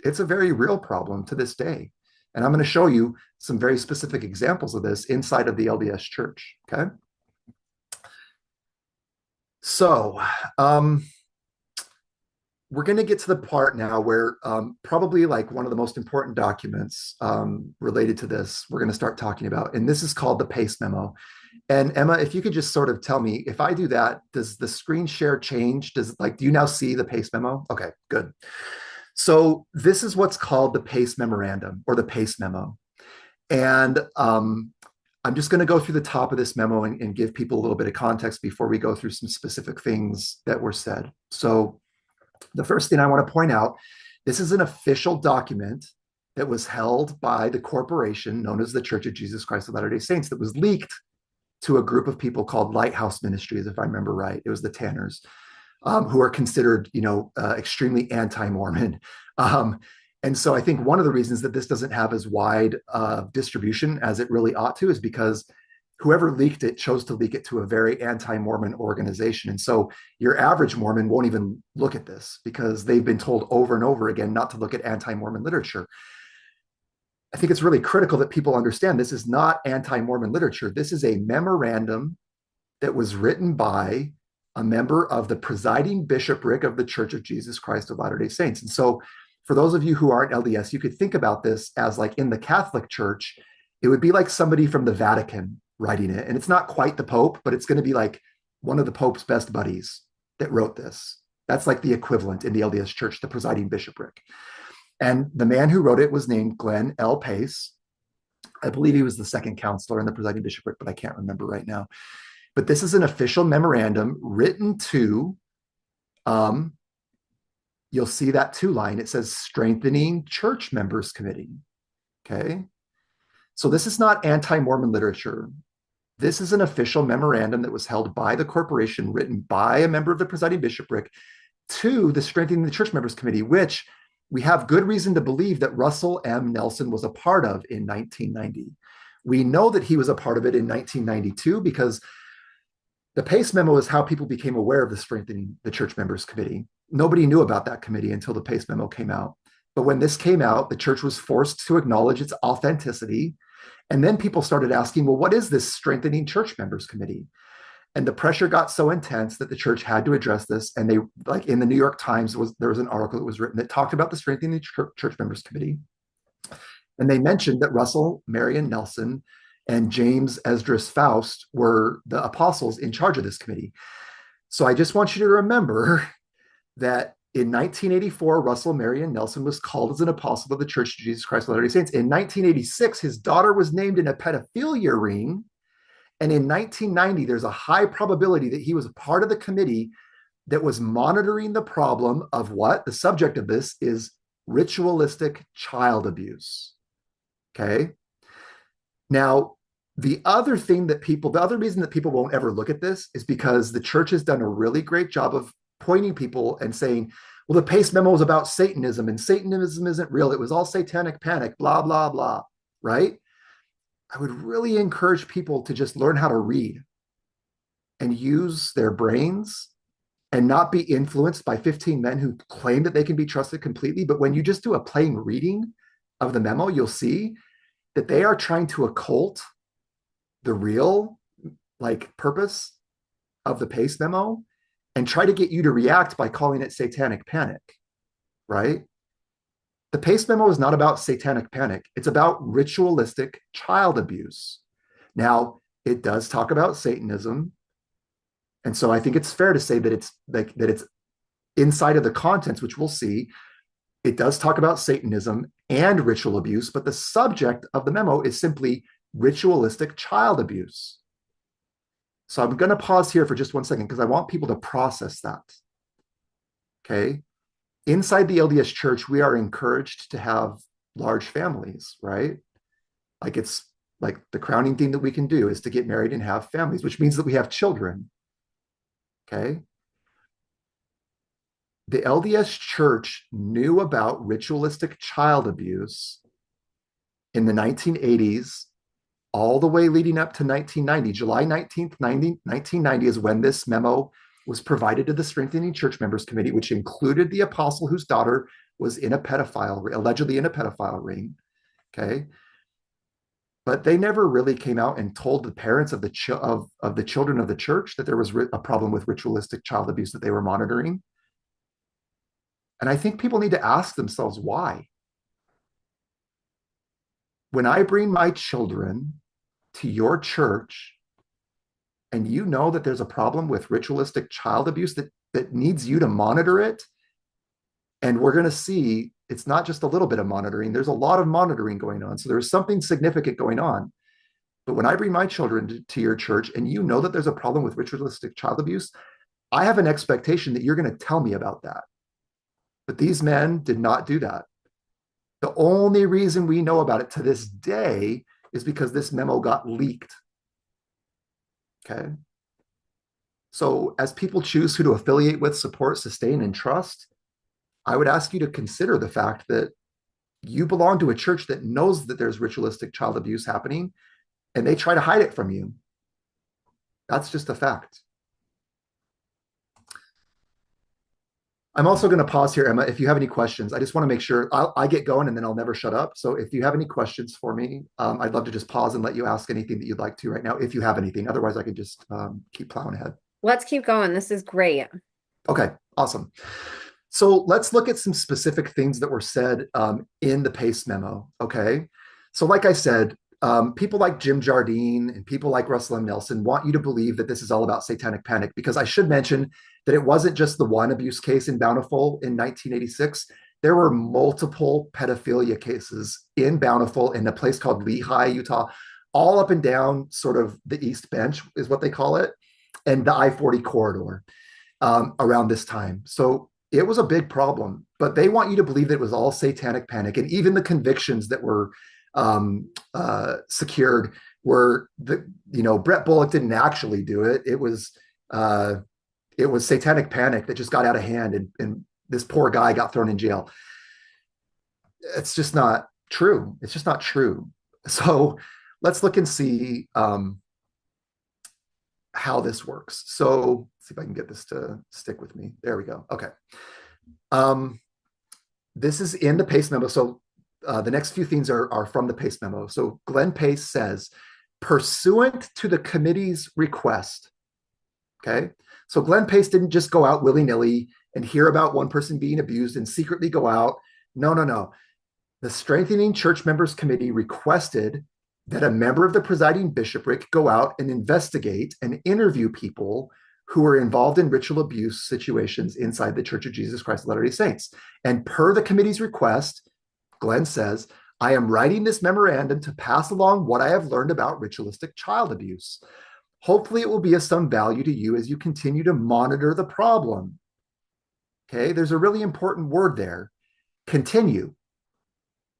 It's a very real problem to this day. And I'm going to show you some very specific examples of this inside of the LDS Church. Okay. So we're going to get to the part now where probably like one of the most important documents related to this, we're going to start talking about. And this is called the PACE memo. And Emma, if you could just sort of tell me, if I do that, does the screen share change? Do you now see the PACE memo? Okay, good. So this is what's called the PACE memorandum or the PACE memo. And I'm just going to go through the top of this memo and give people a little bit of context before we go through some specific things that were said. So the first thing I want to point out, this is an official document that was held by the corporation known as the Church of Jesus Christ of Latter-day Saints that was leaked to a group of people called Lighthouse Ministries, if I remember right. It was the Tanners, who are considered, extremely anti-Mormon. And so I think one of the reasons that this doesn't have as wide distribution as it really ought to is because whoever leaked it chose to leak it to a very anti-Mormon organization. And so your average Mormon won't even look at this because they've been told over and over again not to look at anti-Mormon literature. I think it's really critical that people understand this is not anti-Mormon literature. This is a memorandum that was written by a member of the presiding bishopric of the Church of Jesus Christ of Latter-day Saints. And so for those of you who aren't LDS, you could think about this as like in the Catholic Church, it would be like somebody from the Vatican writing it. And it's not quite the Pope, but it's going to be like one of the Pope's best buddies that wrote this. That's like the equivalent in the LDS Church, the presiding bishopric. And the man who wrote it was named Glenn L. Pace. I believe he was the second counselor in the presiding bishopric, but I can't remember right now. But this is an official memorandum written to, you'll see that two line. It says Strengthening Church Members Committee. Okay. So this is not anti-Mormon literature. This is an official memorandum that was held by the corporation, written by a member of the presiding bishopric to the Strengthening the Church Members Committee, which we have good reason to believe that Russell M. Nelson was a part of in 1990. We know that he was a part of it in 1992 because the PACE memo is how people became aware of the Strengthening the Church Members Committee. Nobody knew about that committee until the PACE memo came out. But when this came out, the church was forced to acknowledge its authenticity. And then people started asking, well, what is this Strengthening Church Members Committee? And the pressure got so intense that the church had to address this. And they, like in the New York Times, there was an article that was written that talked about the Strengthening the Church Members Committee. And they mentioned that Russell Marion Nelson and James Esdras Faust were the apostles in charge of this committee. So I just want you to remember that In 1984, Russell Marion Nelson was called as an apostle of the Church of Jesus Christ of Latter-day Saints. In 1986, his daughter was named in a pedophilia ring. And in 1990, there's a high probability that he was a part of the committee that was monitoring the problem of what? The subject of this is ritualistic child abuse. Okay. Now, the other reason that people won't ever look at this is because the church has done a really great job of pointing people and saying, well, the Pace Memo is about Satanism and Satanism isn't real. It was all satanic panic, blah, blah, blah. Right? I would really encourage people to just learn how to read and use their brains and not be influenced by 15 men who claim that they can be trusted completely. But when you just do a plain reading of the memo, you'll see that they are trying to occult the real purpose of the Pace Memo and try to get you to react by calling it satanic panic, right? The Pace Memo is not about satanic panic. It's about ritualistic child abuse. Now, it does talk about Satanism. And so I think it's fair to say that it's inside of the contents, which we'll see. It does talk about Satanism and ritual abuse, but the subject of the memo is simply ritualistic child abuse. So I'm going to pause here for just 1 second because I want people to process that. Okay. Inside the LDS church, we are encouraged to have large families, right? It's like the crowning thing that we can do is to get married and have families, which means that we have children. Okay. The LDS church knew about ritualistic child abuse in the 1980s, all the way leading up to 1990. July 19th, 1990 is when this memo was provided to the Strengthening Church Members Committee, which included the apostle whose daughter was allegedly in a pedophile ring. Okay. But they never really came out and told the parents of the children of the church that there was a problem with ritualistic child abuse that they were monitoring. And I think people need to ask themselves why. When I bring my children to your church and you know that there's a problem with ritualistic child abuse that needs you to monitor it, and we're going to see it's not just a little bit of monitoring, there's a lot of monitoring going on. So there's something significant going on. But when I bring my children to your church and you know that there's a problem with ritualistic child abuse, I have an expectation that you're going to tell me about that. But these men did not do that. The only reason we know about it to this day is because this memo got leaked. Okay. So as people choose who to affiliate with, support, sustain, and trust, I would ask you to consider the fact that you belong to a church that knows that there's ritualistic child abuse happening, and they try to hide it from you. That's just a fact. I'm also going to pause here, Emma. If you have any questions, I just want to make sure I get going and then I'll never shut up. So if you have any questions for me, I'd love to just pause and let you ask anything that you'd like to right now, if you have anything. Otherwise, I can just keep plowing ahead. Let's keep going. This is great. Okay, awesome. So let's look at some specific things that were said in the Pace memo. Okay. So like I said, people like Jim Jardine and people like Russell M. Nelson want you to believe that this is all about satanic panic, because I should mention that it wasn't just the one abuse case in Bountiful in 1986. There were multiple pedophilia cases in Bountiful in a place called Lehi, Utah, all up and down sort of the East Bench is what they call it, and the I-40 corridor around this time. So it was a big problem, but they want you to believe that it was all satanic panic. And even the convictions that were secured were Brett Bullock didn't actually do it. It was satanic panic that just got out of hand, and this poor guy got thrown in jail. It's just not true. It's just not true. So let's look and see how this works. So let's see if I can get this to stick with me. There we go. Okay. This is in the Pace memo. So the next few things are from the Pace memo. So Glenn Pace says, pursuant to the committee's request. Okay. So Glenn Pace didn't just go out willy-nilly and hear about one person being abused and secretly go out. No, no, no. The Strengthening Church Members Committee requested that a member of the presiding bishopric go out and investigate and interview people who are involved in ritual abuse situations inside the Church of Jesus Christ of Latter-day Saints. And per the committee's request, Glenn says, I am writing this memorandum to pass along what I have learned about ritualistic child abuse. Hopefully, it will be of some value to you as you continue to monitor the problem. Okay, there's a really important word there, continue.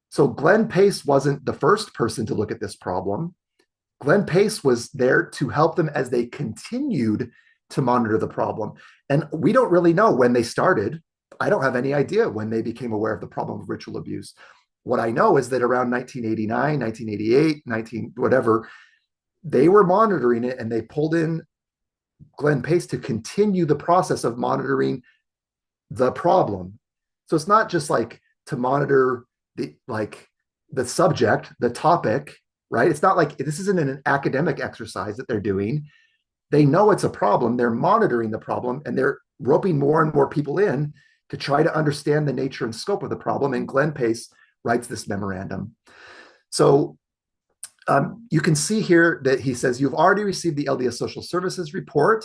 So Glenn Pace wasn't the first person to look at this problem. Glenn Pace was there to help them as they continued to monitor the problem. And we don't really know when they started. I don't have any idea when they became aware of the problem of ritual abuse. What I know is that around 1989, 1988, 19 whatever, they were monitoring it and they pulled in Glenn Pace to continue the process of monitoring the problem. So it's not just like to monitor the subject, the topic, right? It's not like this isn't an academic exercise that they're doing. They know it's a problem. They're monitoring the problem and they're roping more and more people in to try to understand the nature and scope of the problem. And Glenn Pace writes this memorandum. So you can see here that he says, you've already received the LDS Social Services report.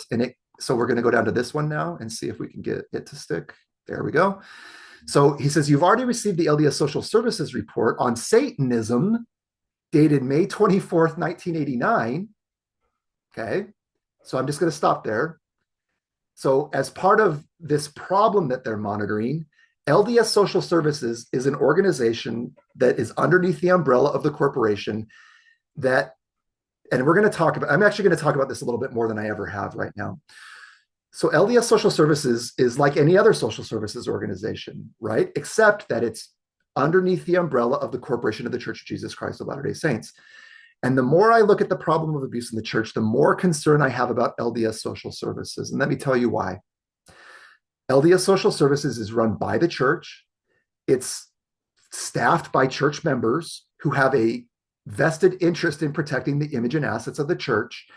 So we're going to go down to this one now and see if we can get it to stick. There we go. So he says, you've already received the LDS Social Services report on Satanism dated May 24th, 1989. Okay. So I'm just going to stop there. So as part of this problem that they're monitoring, LDS Social Services is an organization that is underneath the umbrella of the corporation that, and we're going to talk about, I'm actually going to talk about this a little bit more than I ever have right now. So LDS Social Services is like any other social services organization, right? Except that it's underneath the umbrella of the Corporation of the Church of Jesus Christ of Latter-day Saints. And the more I look at the problem of abuse in the church, the more concern I have about LDS Social Services. And let me tell you why. LDS Social Services is run by the church. It's staffed by church members who have a vested interest in protecting the image and assets of the church.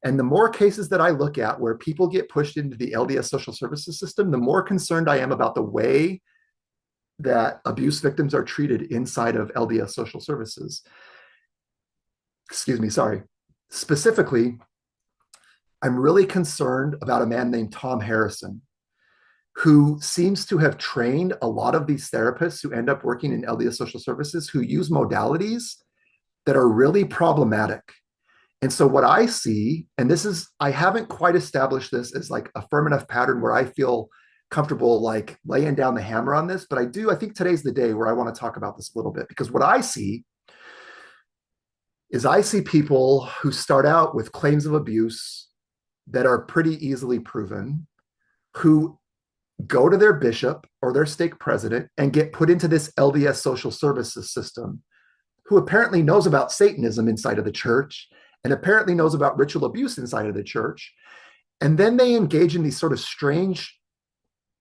And the more cases that I look at where people get pushed into the LDS social services system, the more concerned I am about the way that abuse victims are treated inside of LDS social services. Excuse me, sorry. Specifically, I'm really concerned about a man named Tom Harrison, who seems to have trained a lot of these therapists who end up working in LDS social services who use modalities that are really problematic. And so what I see, and this is, I haven't quite established this as like a firm enough pattern where I feel comfortable like laying down the hammer on this, but I think today's the day where I want to talk about this a little bit, because what I see is I see people who start out with claims of abuse that are pretty easily proven, who go to their bishop or their stake president and get put into this LDS social services system, who apparently knows about Satanism inside of the church and apparently knows about ritual abuse inside of the church. And then they engage in these sort of strange,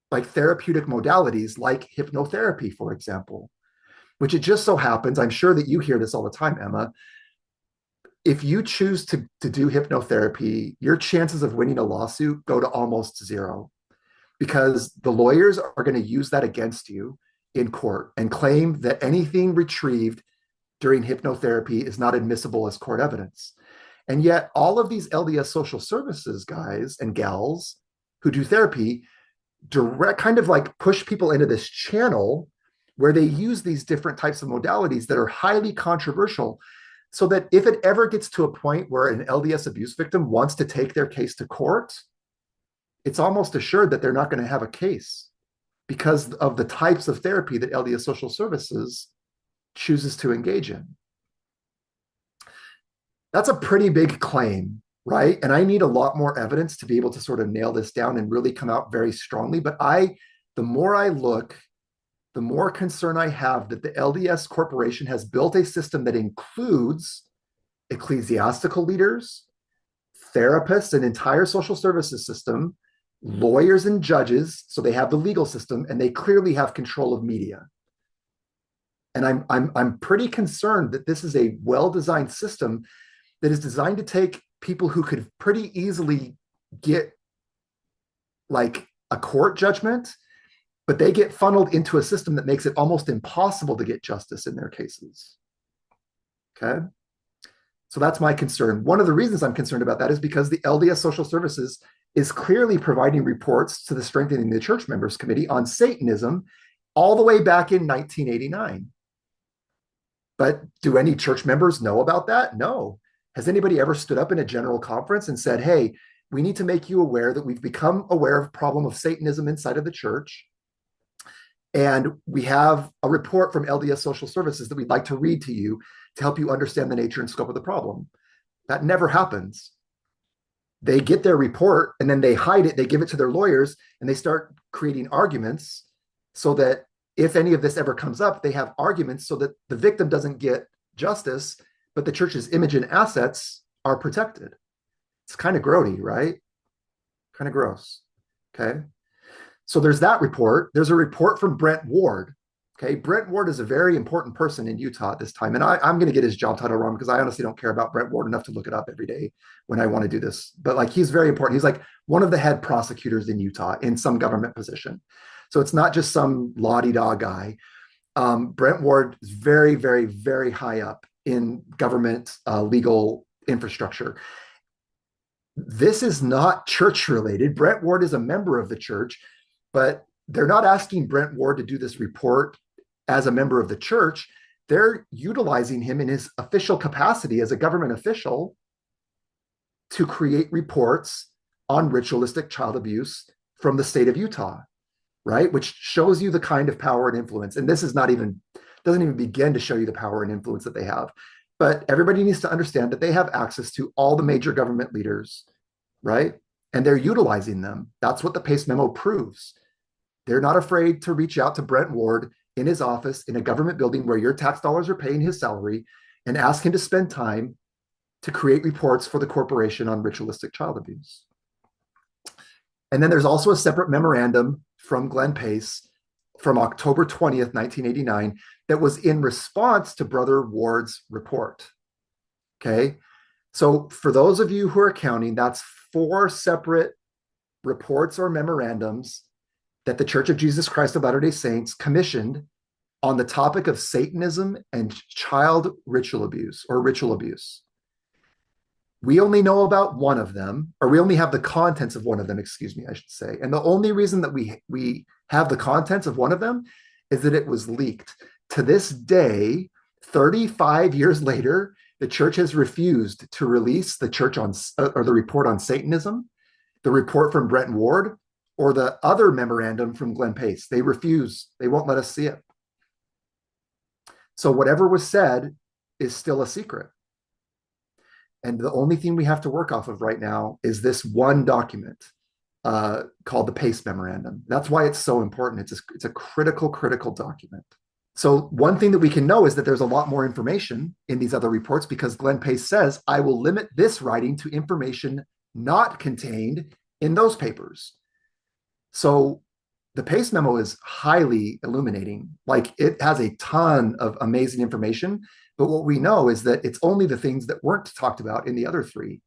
like therapeutic modalities, like hypnotherapy, for example, which it just so happens, I'm sure that you hear this all the time, Emma. If you choose to do hypnotherapy, your chances of winning a lawsuit go to almost zero, because the lawyers are going to use that against you in court and claim that anything retrieved during hypnotherapy is not admissible as court evidence. And yet all of these LDS social services guys and gals who do therapy direct kind of like push people into this channel where they use these different types of modalities that are highly controversial, so that if it ever gets to a point where an LDS abuse victim wants to take their case to court, it's almost assured that they're not going to have a case because of the types of therapy that LDS social services chooses to engage in. That's a pretty big claim, right? And I need a lot more evidence to be able to sort of nail this down and really come out very strongly. But the more I look, the more concern I have that the LDS Corporation has built a system that includes ecclesiastical leaders, therapists, an entire social services system, lawyers and judges. So they have the legal system, and they clearly have control of media. And I'm pretty concerned that this is a well-designed system that is designed to take people who could pretty easily get like a court judgment, but they get funneled into a system that makes it almost impossible to get justice in their cases. Okay. So that's my concern. One of the reasons I'm concerned about that is because the LDS Social Services is clearly providing reports to the Strengthening the Church Members Committee on Satanism all the way back in 1989. But do any church members know about that? No. Has anybody ever stood up in a general conference and said, hey, we need to make you aware that we've become aware of the problem of Satanism inside of the church. And we have a report from LDS Social Services that we'd like to read to you to help you understand the nature and scope of the problem. That never happens. They get their report and then they hide it, they give it to their lawyers, and they start creating arguments so that if any of this ever comes up, they have arguments so that the victim doesn't get justice, but the church's image and assets are protected. It's kind of grody, right? Kind of gross. Okay. So there's that report. There's a report from Brent Ward. Okay. Brent Ward is a very important person in Utah at this time. And I'm going to get his job title wrong because I honestly don't care about Brent Ward enough to look it up every day when I want to do this. But like, he's very important. He's like one of the head prosecutors in Utah in some government position. So it's not just some la-di-da guy. Brent Ward is very, very, very high up in government legal infrastructure. This is not church related. Brent Ward is a member of the church, but they're not asking Brent Ward to do this report as a member of the church. They're utilizing him in his official capacity as a government official to create reports on ritualistic child abuse from the state of Utah, right? Which shows you the kind of power and influence. And this is not even, doesn't even begin to show you the power and influence that they have. But everybody needs to understand that they have access to all the major government leaders, right? And they're utilizing them. That's what the Pace memo proves. They're not afraid to reach out to Brent Ward in his office in a government building where your tax dollars are paying his salary and ask him to spend time to create reports for the corporation on ritualistic child abuse. And then there's also a separate memorandum from Glenn Pace from October 20th, 1989, that was in response to Brother Ward's report. Okay. So for those of you who are counting, that's 4 separate reports or memorandums that the Church of Jesus Christ of Latter-day Saints commissioned on the topic of Satanism and child ritual abuse or ritual abuse. We only know about one of them, or we only have the contents of one of them, excuse me, I should say. And the only reason that we have the contents of one of them is that it was leaked. To this day, 35 years later, the church has refused to release the church on or the report on Satanism, the report from Brent Ward, or the other memorandum from Glenn Pace. They refuse. They won't let us see it. So whatever was said is still a secret. And the only thing we have to work off of right now is this one document called the Pace Memorandum. That's why it's so important. It's a critical, critical document. So one thing that we can know is that there's a lot more information in these other reports because Glenn Pace says, I will limit this writing to information not contained in those papers. So the Pace memo is highly illuminating. Like it has a ton of amazing information, but what we know is that it's only the things that weren't talked about in the other 3.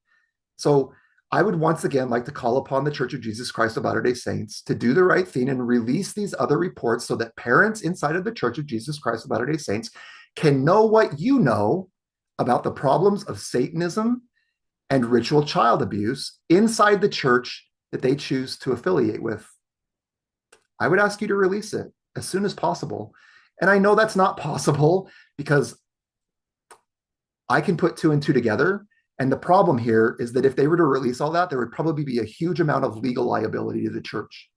So I would once again like to call upon the Church of Jesus Christ of Latter-day Saints to do the right thing and release these other reports so that parents inside of the Church of Jesus Christ of Latter-day Saints can know what you know about the problems of Satanism and ritual child abuse inside the church that they choose to affiliate with. I would ask you to release it as soon as possible. And I know that's not possible because I can put 2 and 2 together. And the problem here is that if they were to release all that, there would probably be a huge amount of legal liability to the church.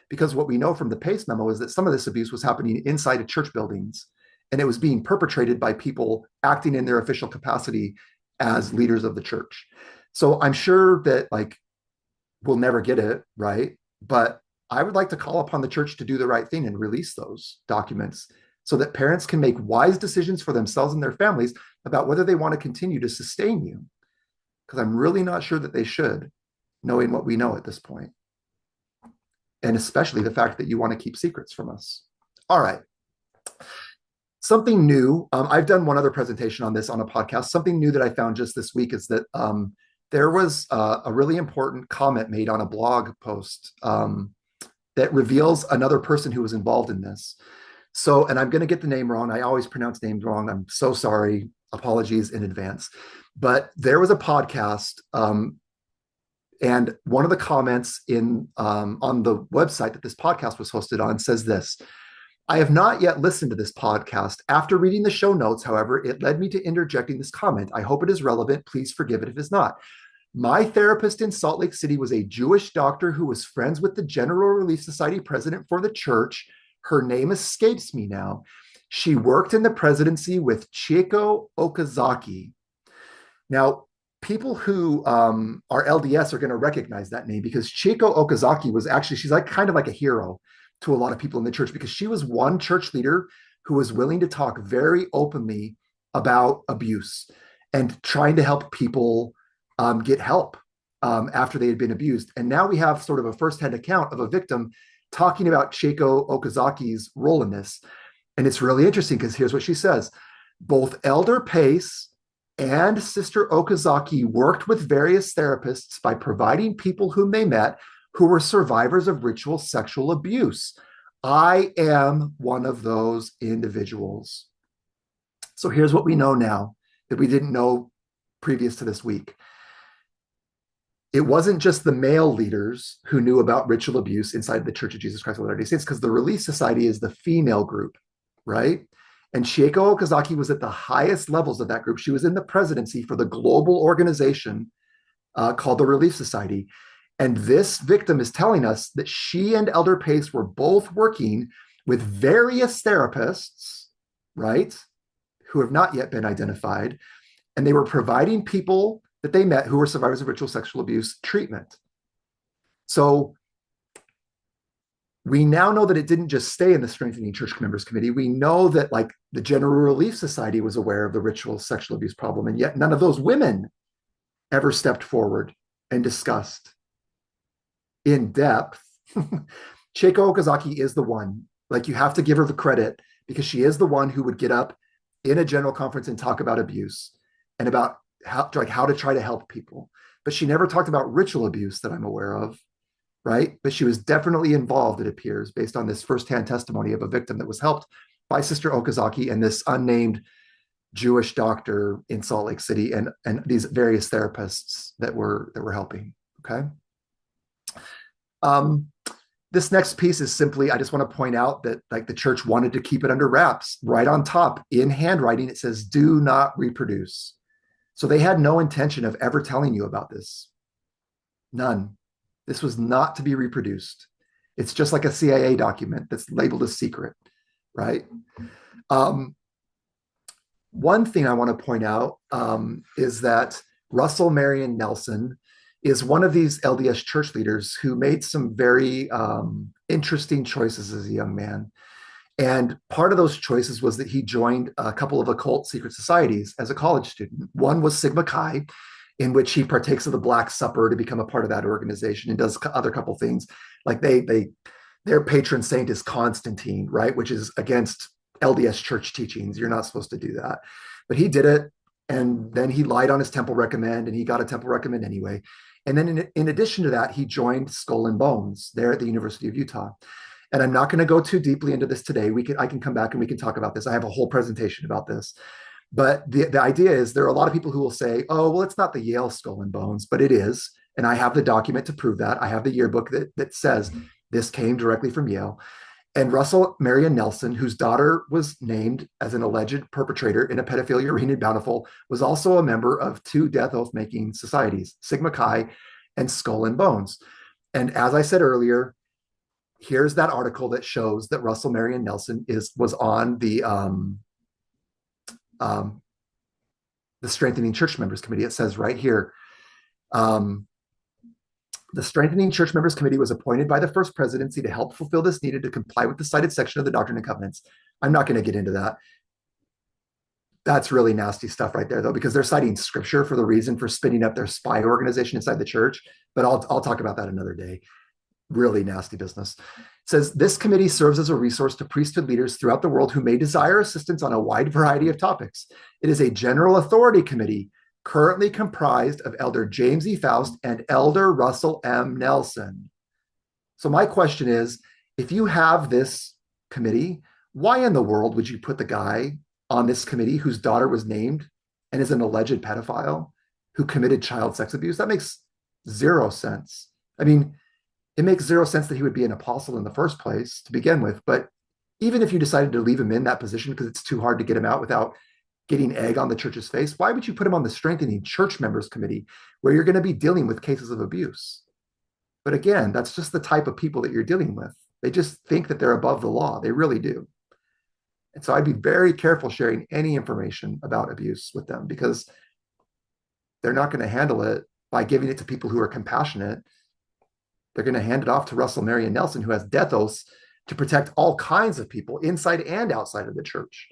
Because what we know from the Pace memo is that some of this abuse was happening inside of church buildings, and it was being perpetrated by people acting in their official capacity as leaders of the church. So I'm sure that like we'll never get it, right? But I would like to call upon the church to do the right thing and release those documents so that parents can make wise decisions for themselves and their families about whether they want to continue to sustain you. Because I'm really not sure that they should, knowing what we know at this point. And especially the fact that you want to keep secrets from us. All right. Something new. I've done one other presentation on this on a podcast. Something new that I found just this week is that there was a really important comment made on a blog post that reveals another person who was involved in this. So, and I'm going to get the name wrong. I always pronounce names wrong. I'm so sorry. Apologies in advance. But there was a podcast, and one of the comments in on the website that this podcast was hosted on says this: I have not yet listened to this podcast. After reading the show notes, however, it led me to interjecting this comment. I hope it is relevant. Please forgive it if it's not. My therapist in Salt Lake City was a Jewish doctor who was friends with the General Relief Society president for the church. Her name escapes me now. She worked in the presidency with Chieko Okazaki. Now, people who are LDS are going to recognize that name because Chieko Okazaki was actually, she's like kind of like a hero to a lot of people in the church because she was one church leader who was willing to talk very openly about abuse and trying to help people get help after they had been abused. And now we have sort of a firsthand account of a victim talking about Chieko Okazaki's role in this. And it's really interesting because here's what she says. Both Elder Pace and Sister Okazaki worked with various therapists by providing people whom they met who were survivors of ritual sexual abuse. I am one of those individuals. So here's what we know now that we didn't know previous to this week. It wasn't just the male leaders who knew about ritual abuse inside the Church of Jesus Christ of Latter-day Saints, because the Relief Society is the female group, right? And Chieko Okazaki was at the highest levels of that group. She was in the presidency for the global organization called the Relief Society. And this victim is telling us that she and Elder Pace were both working with various therapists, right, who have not yet been identified. And they were providing people that they met who were survivors of ritual sexual abuse treatment. So we now know that it didn't just stay in the Strengthening Church Members Committee. We know that like the General Relief Society was aware of the ritual sexual abuse problem, and yet none of those women ever stepped forward and discussed in depth. Chieko Okazaki is the one, like you have to give her the credit because she is the one who would get up in a general conference and talk about abuse and about how to try to help people. But she never talked about ritual abuse that I'm aware of, right? But she was definitely involved, it appears, based on this firsthand testimony of a victim that was helped by Sister Okazaki and this unnamed Jewish doctor in Salt Lake City and these various therapists that were helping. Okay. This next piece is simply, I just want to point out that like the church wanted to keep it under wraps. Right on top in handwriting, it says, do not reproduce. So they had no intention of ever telling you about this. None. This was not to be reproduced. It's just like a CIA document that's labeled as secret, right? One thing I want to point out is that Russell Marion Nelson is one of these LDS church leaders who made some very interesting choices as a young man. And part of those choices was that he joined a couple of occult secret societies as a college student. One was Sigma Chi, in which he partakes of the Black Supper to become a part of that organization and does other couple things. Like their patron saint is Constantine, right? Which is against LDS church teachings. You're not supposed to do that. But he did it. And then he lied on his temple recommend and he got a temple recommend anyway. And then in addition to that, he joined Skull and Bones there at the University of Utah. And I'm not going to go too deeply into this today. I can come back and we can talk about this. I have a whole presentation about this. But the idea is there are a lot of people who will say, oh, well, it's not the Yale Skull and Bones, but it is. And I have the document to prove that. I have the yearbook that says this came directly from Yale. And Russell Marion Nelson, whose daughter was named as an alleged perpetrator in a pedophilia ring in Bountiful, was also a member of two death oath-making societies, Sigma Chi and Skull and Bones. And as I said earlier, here's that article that shows that Russell Marion Nelson was on the Strengthening Church Members Committee. It says right here, the Strengthening Church Members Committee was appointed by the First Presidency to help fulfill this needed to comply with the cited section of the Doctrine and Covenants. I'm not going to get into that. That's really nasty stuff right there, though, because they're citing scripture for the reason for spinning up their spy organization inside the church. But I'll talk about that another day. Really nasty business. It says this committee serves as a resource to priesthood leaders throughout the world who may desire assistance on a wide variety of topics. It is a general authority committee currently comprised of Elder James E. Faust and Elder Russell M. Nelson. So my question is, if you have this committee, why in the world would you put the guy on this committee whose daughter was named and is an alleged pedophile who committed child sex abuse, that makes zero sense. I mean, it makes zero sense that he would be an apostle in the first place to begin with. But even if you decided to leave him in that position because it's too hard to get him out without getting egg on the church's face, why would you put him on the strengthening church members committee where you're going to be dealing with cases of abuse? But again, that's just the type of people that you're dealing with. They just think that they're above the law. They really do. And so I'd be very careful sharing any information about abuse with them because they're not going to handle it by giving it to people who are compassionate. They're going to hand it off to Russell Marion Nelson, who has death oaths to protect all kinds of people inside and outside of the church,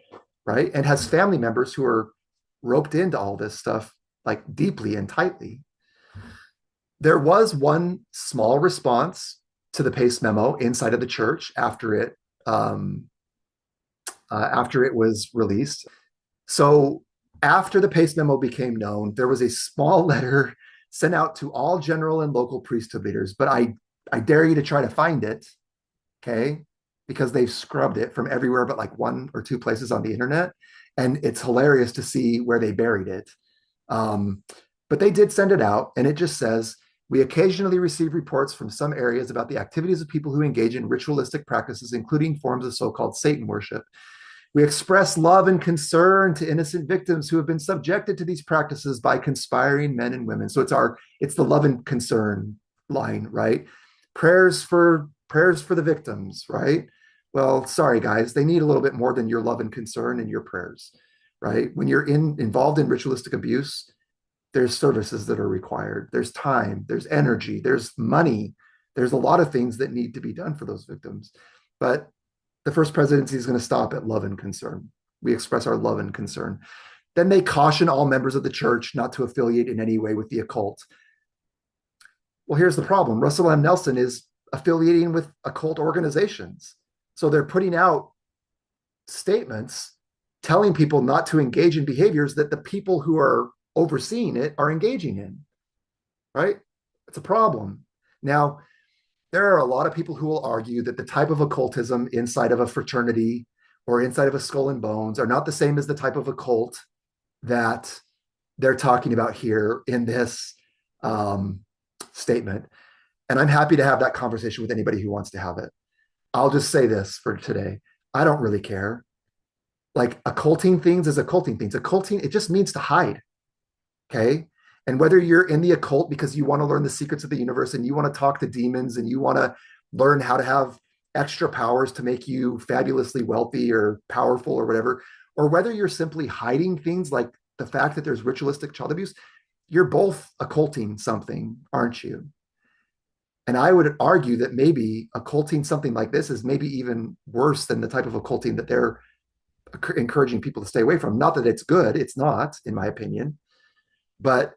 right? And has family members who are roped into all this stuff like deeply and tightly. There was one small response to the Pace memo inside of the church after it was released. So after the Pace memo became known, there was a small letter sent out to all general and local priesthood leaders. But I dare you to try to find it, okay? Because they've scrubbed it from everywhere but like one or two places on the internet. And it's hilarious to see where they buried it. But they did send it out, and it just says, we occasionally receive reports from some areas about the activities of people who engage in ritualistic practices, including forms of so-called Satan worship. We express love and concern to innocent victims who have been subjected to these practices by conspiring men and women. So it's the love and concern line, right? Prayers for the victims, right? Well, sorry guys, they need a little bit more than your love and concern and your prayers, right? When you're involved in ritualistic abuse, there's services that are required. There's time, there's energy, there's money. There's a lot of things that need to be done for those victims. But the first presidency is going to stop at love and concern. We express our love and concern. Then they caution all members of the church not to affiliate in any way with the occult. Well, here's the problem. Russell M. Nelson is affiliating with occult organizations. So they're putting out statements telling people not to engage in behaviors that the people who are overseeing it are engaging in, right? It's a problem. Now, there are a lot of people who will argue that the type of occultism inside of a fraternity or inside of a skull and bones are not the same as the type of occult that they're talking about here in this statement. And I'm happy to have that conversation with anybody who wants to have it. I'll just say this for today. I don't really care. Like occulting things is occulting things. Occulting, it just means to hide. Okay. And whether you're in the occult because you want to learn the secrets of the universe and you want to talk to demons and you want to learn how to have extra powers to make you fabulously wealthy or powerful or whatever, or whether you're simply hiding things like the fact that there's ritualistic child abuse, you're both occulting something, aren't you? And I would argue that maybe occulting something like this is maybe even worse than the type of occulting that they're encouraging people to stay away from. Not that it's good, it's not, in my opinion. But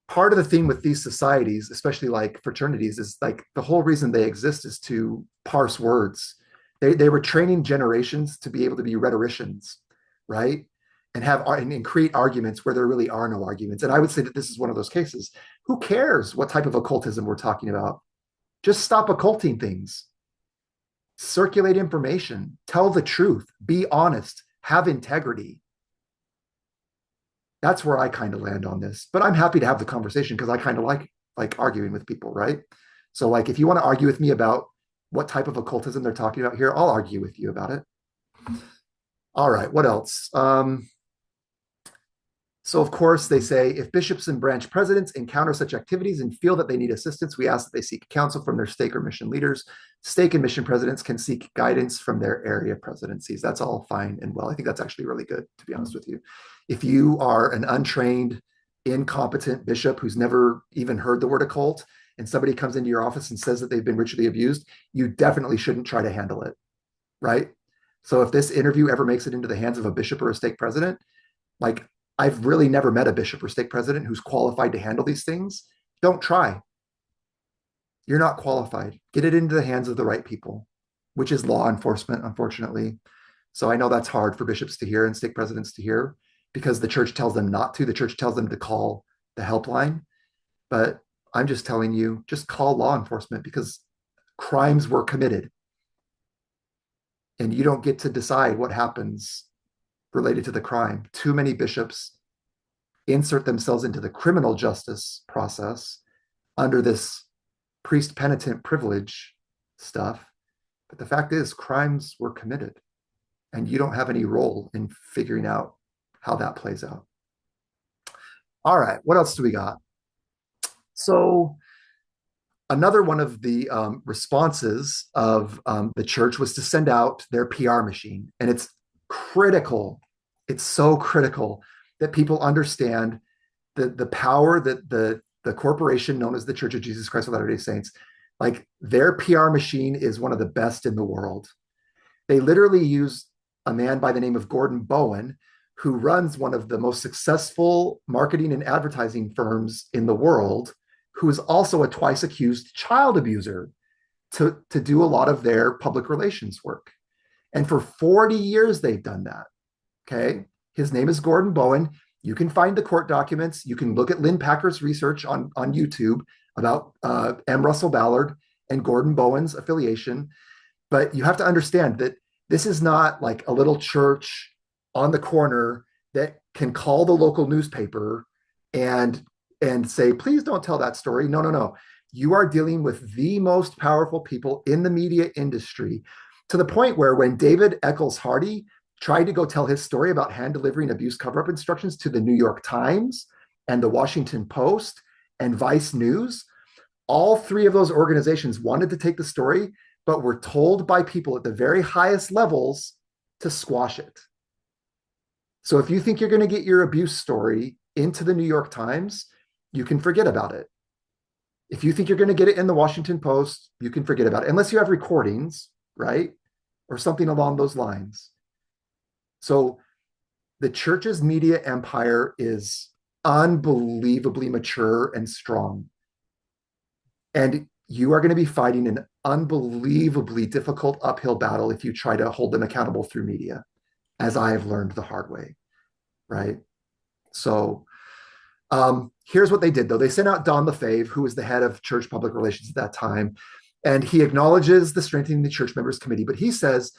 part of the thing with these societies, especially like fraternities, is like the whole reason they exist is to parse words. They were training generations to be able to be rhetoricians, right? And create arguments where there really are no arguments. And I would say that this is one of those cases. Who cares what type of occultism we're talking about? Just stop occulting things. Circulate information. Tell the truth. Be honest. Have integrity. That's where I kind of land on this. But I'm happy to have the conversation because I kind of like arguing with people, right? So like if you want to argue with me about what type of occultism they're talking about here, I'll argue with you about it. All right, what else? So, of course, they say if bishops and branch presidents encounter such activities and feel that they need assistance, we ask that they seek counsel from their stake or mission leaders. Stake and mission presidents can seek guidance from their area presidencies. That's all fine and well. I think that's actually really good, to be honest with you. If you are an untrained, incompetent bishop who's never even heard the word occult, and somebody comes into your office and says that they've been ritually abused, you definitely shouldn't try to handle it, right? So if this interview ever makes it into the hands of a bishop or a stake president, like I've really never met a bishop or stake president who's qualified to handle these things. Don't try. You're not qualified. Get it into the hands of the right people, which is law enforcement, unfortunately. So I know that's hard for bishops to hear and stake presidents to hear because the church tells them not to. The church tells them to call the helpline. But I'm just telling you, just call law enforcement because crimes were committed. And you don't get to decide what happens related to the crime. Too many bishops insert themselves into the criminal justice process under this priest penitent privilege stuff. But the fact is, crimes were committed, and you don't have any role in figuring out how that plays out. All right, what else do we got? So, another one of the responses of the church was to send out their PR machine. And it's critical, it's so critical that people understand the power that the corporation known as the Church of Jesus Christ of Latter-day Saints, like their PR machine is one of the best in the world. They literally use a man by the name of Gordon Bowen, who runs one of the most successful marketing and advertising firms in the world, who is also a twice accused child abuser, to do a lot of their public relations work. And for 40 years, they've done that. Okay. His name is Gordon Bowen. You can find the court documents. You can look at Lynn Packer's research on YouTube about M. Russell Ballard and Gordon Bowen's affiliation. But you have to understand that this is not like a little church on the corner that can call the local newspaper and say, please don't tell that story. No, no, no. You are dealing with the most powerful people in the media industry, to the point where when David Eccles Hardy tried to go tell his story about hand delivering abuse cover-up instructions to the New York Times and the Washington Post and Vice News, all three of those organizations wanted to take the story, but were told by people at the very highest levels to squash it. So if you think you're going to get your abuse story into the New York Times, you can forget about it. If you think you're going to get it in the Washington Post, you can forget about it, unless you have recordings, right? Or something along those lines. So the church's media empire is unbelievably mature and strong. And you are going to be fighting an unbelievably difficult uphill battle if you try to hold them accountable through media, as I have learned the hard way, right? So here's what they did, though. They sent out Don Lefebvre, who was the head of church public relations at that time, and he acknowledges the Strengthening the Church Members Committee, but he says,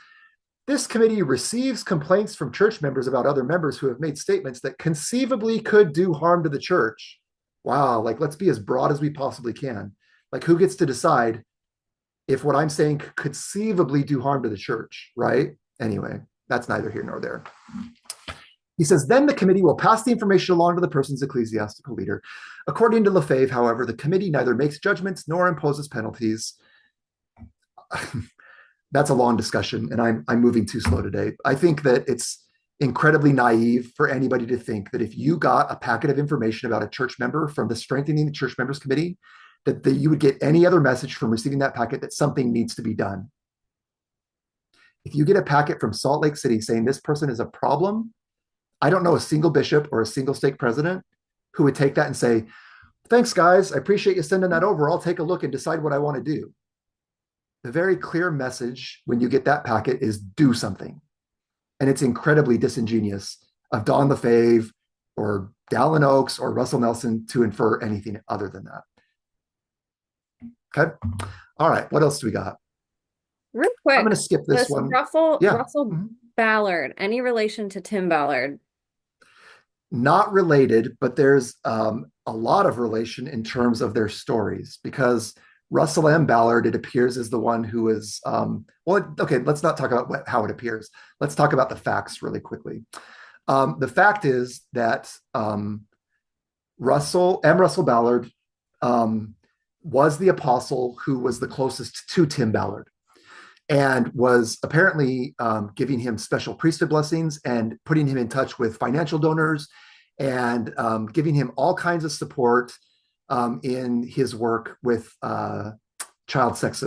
this committee receives complaints from church members about other members who have made statements that conceivably could do harm to the church. Wow, like let's be as broad as we possibly can. Like who gets to decide if what I'm saying could conceivably do harm to the church, right? Anyway, that's neither here nor there. He says, then the committee will pass the information along to the person's ecclesiastical leader. According to Lefebvre, however, the committee neither makes judgments nor imposes penalties. That's a long discussion, and I'm moving too slow today. I think that it's incredibly naive for anybody to think that if you got a packet of information about a church member from the Strengthening the Church Members Committee, that you would get any other message from receiving that packet that something needs to be done. If you get a packet from Salt Lake City saying this person is a problem, I don't know a single bishop or a single stake president who would take that and say, thanks, guys. I appreciate you sending that over. I'll take a look and decide what I want to do. The very clear message when you get that packet is do something. And it's incredibly disingenuous of Don Lefebvre or Dallin Oaks or Russell Nelson to infer anything other than that. Okay. All right. What else do we got? Real I'm quick, going to skip this one. Russell Yeah. Ballard, any relation to Tim Ballard? Not related, but there's a lot of relation in terms of their stories, because Russell M. Ballard, it appears, is the one who is, okay, let's not talk about how it appears. Let's talk about the facts really quickly. The fact is that Russell Ballard was the apostle who was the closest to Tim Ballard, and was apparently giving him special priesthood blessings and putting him in touch with financial donors and giving him all kinds of support in his work with child sex,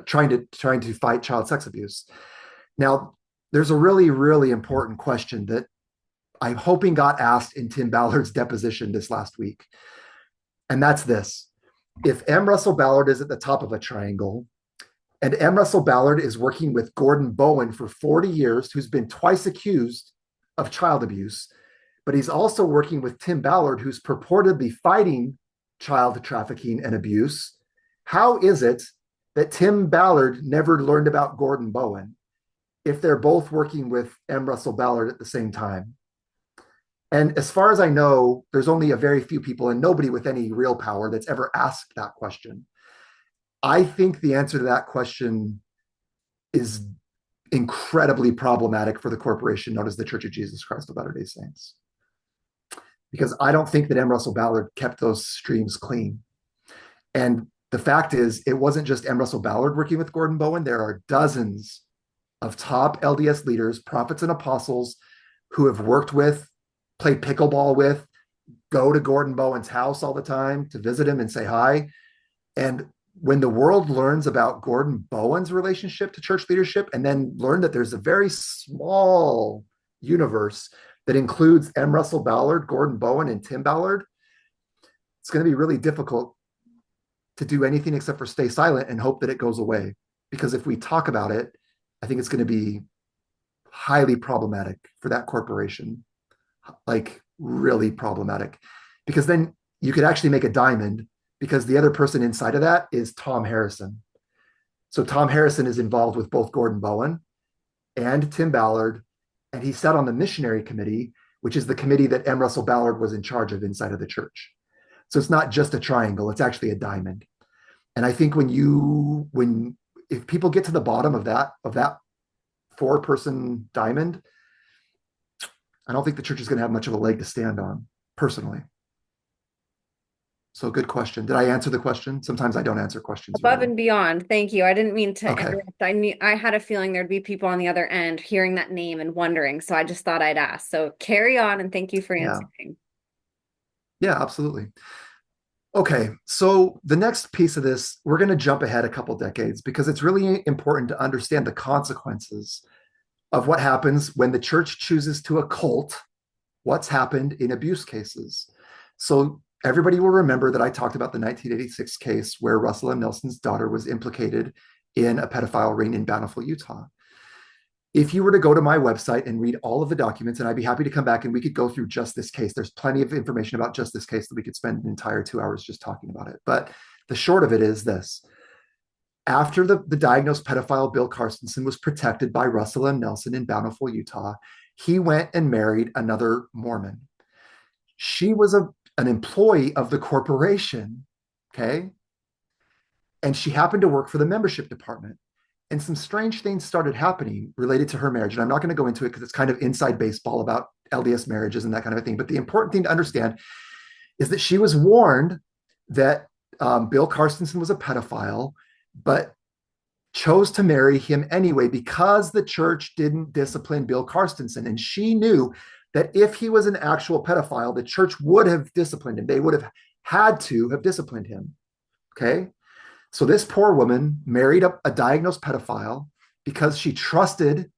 trying to fight child sex abuse. Now, there's a really, really important question that I'm hoping got asked in Tim Ballard's deposition this last week. And that's this: if M. Russell Ballard is at the top of a triangle, and M. Russell Ballard is working with Gordon Bowen for 40 years, who's been twice accused of child abuse, but he's also working with Tim Ballard, who's purportedly fighting child trafficking and abuse, how is it that Tim Ballard never learned about Gordon Bowen? if they're both working with M. Russell Ballard at the same time. And as far as I know, there's only a very few people and nobody with any real power that's ever asked that question. I think the answer to that question is incredibly problematic for the corporation known as the Church of Jesus Christ of Latter-day Saints. Because I don't think that M. Russell Ballard kept those streams clean. And the fact is, it wasn't just M. Russell Ballard working with Gordon Bowen. There are dozens of top LDS leaders, prophets and apostles who have worked with, played pickleball with, go to Gordon Bowen's house all the time to visit him and say hi. And when the world learns about Gordon Bowen's relationship to church leadership, and then learn that there's a very small universe that includes M. Russell Ballard, Gordon Bowen, and Tim Ballard, it's going to be really difficult to do anything except for stay silent and hope that it goes away. Because if we talk about it, I think it's going to be highly problematic for that corporation, like really problematic. Because then you could actually make a diamond because the other person inside of that is Tom Harrison. So Tom Harrison is involved with both Gordon Bowen and Tim Ballard, and he sat on the missionary committee, which is the committee that M. Russell Ballard was in charge of inside of the church. So it's not just a triangle, it's actually a diamond. And I think if people get to the bottom of that four-person diamond, I don't think the church is going to have much of a leg to stand on, personally. So good question. Did I answer the question? Sometimes I don't answer questions very Above well. and beyond. Thank you. I didn't mean to Okay. interrupt. I had a feeling there'd be people on the other end hearing that name and wondering, so I just thought I'd ask. So carry on and thank you for Yeah. answering. Yeah, absolutely. Okay. So the next piece of this, we're going to jump ahead a couple decades because it's really important to understand the consequences of what happens when the church chooses to occult what's happened in abuse cases. So everybody will remember that I talked about the 1986 case where Russell M. Nelson's daughter was implicated in a pedophile ring in Bountiful, Utah. If you were to go to my website and read all of the documents, and I'd be happy to come back and we could go through just this case. There's plenty of information about just this case that we could spend an entire 2 hours just talking about it. But the short of it is this. After the diagnosed pedophile Bill Carstensen was protected by Russell M. Nelson in Bountiful, Utah, he went and married another Mormon. She was an employee of the corporation, okay? And she happened to work for the membership department. And some strange things started happening related to her marriage. And I'm not going to go into it because it's kind of inside baseball about LDS marriages and that kind of a thing. But the important thing to understand is that she was warned that Bill Carstensen was a pedophile, but chose to marry him anyway because the church didn't discipline Bill Carstensen. And she knew that if he was an actual pedophile, the church would have disciplined him. They would have had to have disciplined him. Okay. So this poor woman married a diagnosed pedophile because she trusted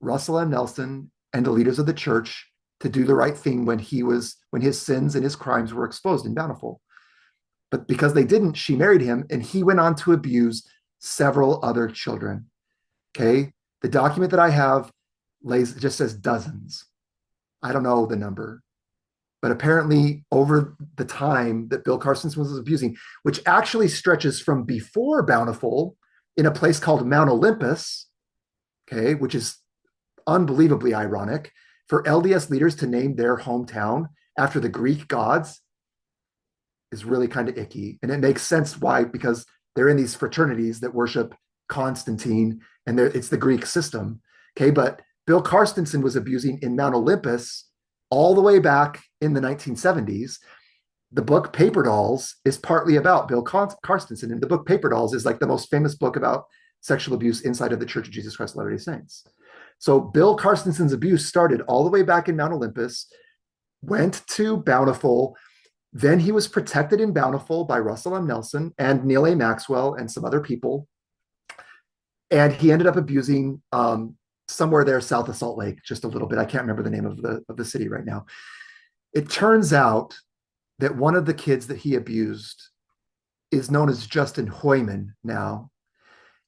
Russell M. Nelson and the leaders of the church to do the right thing when his sins and his crimes were exposed in Bountiful. But because they didn't, she married him and he went on to abuse several other children. Okay. The document that I have just says dozens. I don't know the number, but apparently over the time that Bill Carstensen was abusing, which actually stretches from before Bountiful in a place called Mount Olympus, okay, which is unbelievably ironic for LDS leaders to name their hometown after the Greek gods is really kind of icky. And it makes sense why, because they're in these fraternities that worship Constantine and it's the Greek system. Okay. But Bill Carstensen was abusing in Mount Olympus all the way back in the 1970s. The book Paper Dolls is partly about Bill Carstensen. And the book Paper Dolls is like the most famous book about sexual abuse inside of the Church of Jesus Christ of Latter-day Saints. So Bill Carstensen's abuse started all the way back in Mount Olympus, went to Bountiful. Then he was protected in Bountiful by Russell M. Nelson and Neil A. Maxwell and some other people. And he ended up abusing somewhere there south of Salt Lake, just a little bit. I can't remember the name of the city right now. It turns out that one of the kids that he abused is known as Justin Hoyman now.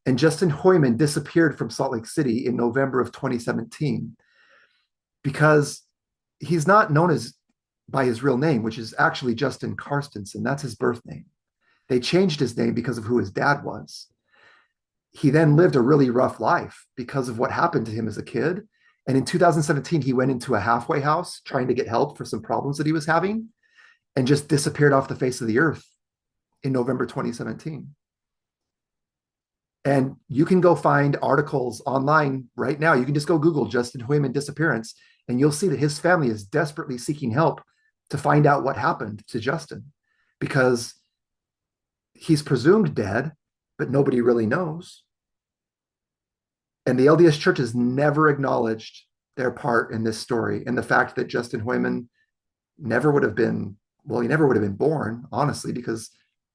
And Justin Hoyman disappeared from Salt Lake City in November of 2017 because he's not known as by his real name, which is actually Justin Carstensen. That's his birth name. They changed his name because of who his dad was. he then lived a really rough life because of what happened to him as a kid. And in 2017, he went into a halfway house trying to get help for some problems that he was having and just disappeared off the face of the earth in November 2017. And you can go find articles online right now. You can just go Google Justin Hoyman disappearance, and you'll see that his family is desperately seeking help to find out what happened to Justin because he's presumed dead, but nobody really knows. And the LDS Church has never acknowledged their part in this story and the fact that Justin Hoyman never would have been, well, he never would have been born, honestly, because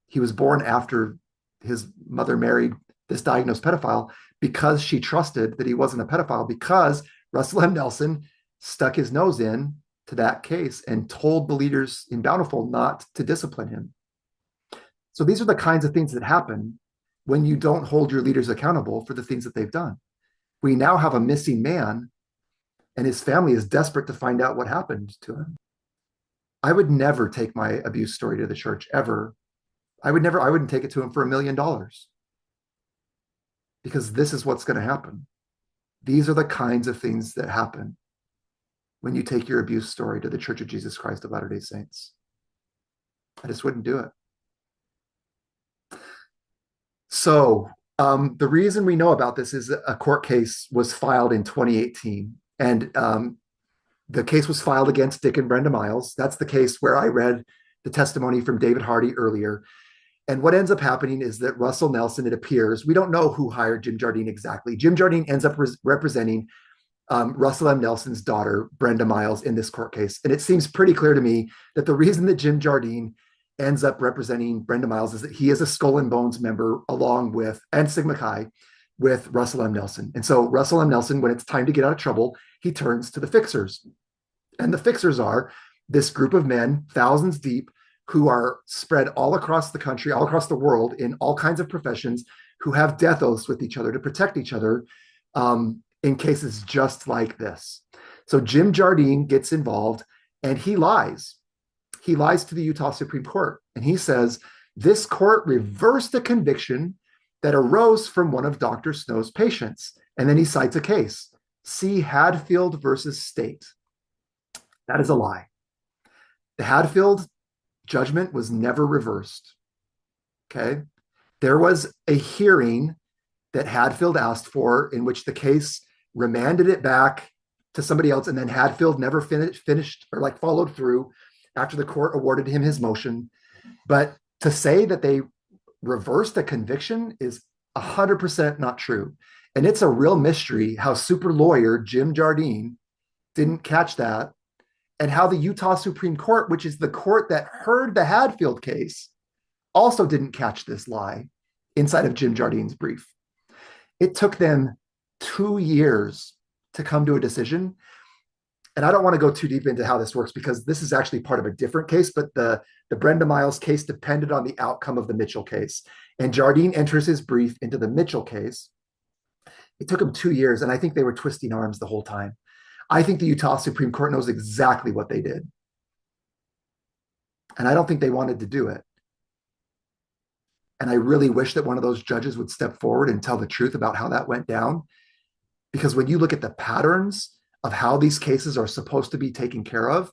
he was born after his mother married this diagnosed pedophile because she trusted that he wasn't a pedophile because Russell M. Nelson stuck his nose in to that case and told the leaders in Bountiful not to discipline him. So these are the kinds of things that happen when you don't hold your leaders accountable for the things that they've done. We now have a missing man, and his family is desperate to find out what happened to him. I would never take my abuse story to the church ever. I wouldn't take it to him for $1 million because this is what's going to happen. These are the kinds of things that happen when you take your abuse story to the Church of Jesus Christ of Latter-day Saints. I just wouldn't do it. So the reason we know about this is a court case was filed in 2018, and the case was filed against Dick and Brenda Miles. That's the case where I read the testimony from David Hardy earlier. And what ends up happening is that Russell Nelson, it appears, we don't know who hired Jim Jardine exactly. Jim Jardine ends up representing Russell M. Nelson's daughter, Brenda Miles, in this court case. And it seems pretty clear to me that the reason that Jim Jardine ends up representing Brenda Miles is that he is a Skull and Bones member along with, and Sigma Chi, with Russell M. Nelson. And so Russell M. Nelson, when it's time to get out of trouble, he turns to the fixers. And the fixers are this group of men, thousands deep, who are spread all across the country, all across the world, in all kinds of professions, who have death oaths with each other to protect each other in cases just like this. So Jim Jardine gets involved and he lies. He lies to the Utah Supreme Court. And he says, this court reversed a conviction that arose from one of Dr. Snow's patients. And then he cites a case, C. Hadfield versus State. That is a lie. The Hadfield judgment was never reversed. Okay. There was a hearing that Hadfield asked for in which the case remanded it back to somebody else. And then Hadfield never finished or like followed through after the court awarded him his motion. But to say that they reversed a conviction is 100% not true. And it's a real mystery how super lawyer Jim Jardine didn't catch that, and how the Utah Supreme Court, which is the court that heard the Hadfield case, also didn't catch this lie inside of Jim Jardine's brief. It took them 2 years to come to a decision. And I don't want to go too deep into how this works because this is actually part of a different case, but the Brenda Miles case depended on the outcome of the Mitchell case. And Jardine enters his brief into the Mitchell case. It took him 2 years, and I think they were twisting arms the whole time. I think the Utah Supreme Court knows exactly what they did. And I don't think they wanted to do it. And I really wish that one of those judges would step forward and tell the truth about how that went down. Because when you look at the patterns of how these cases are supposed to be taken care of,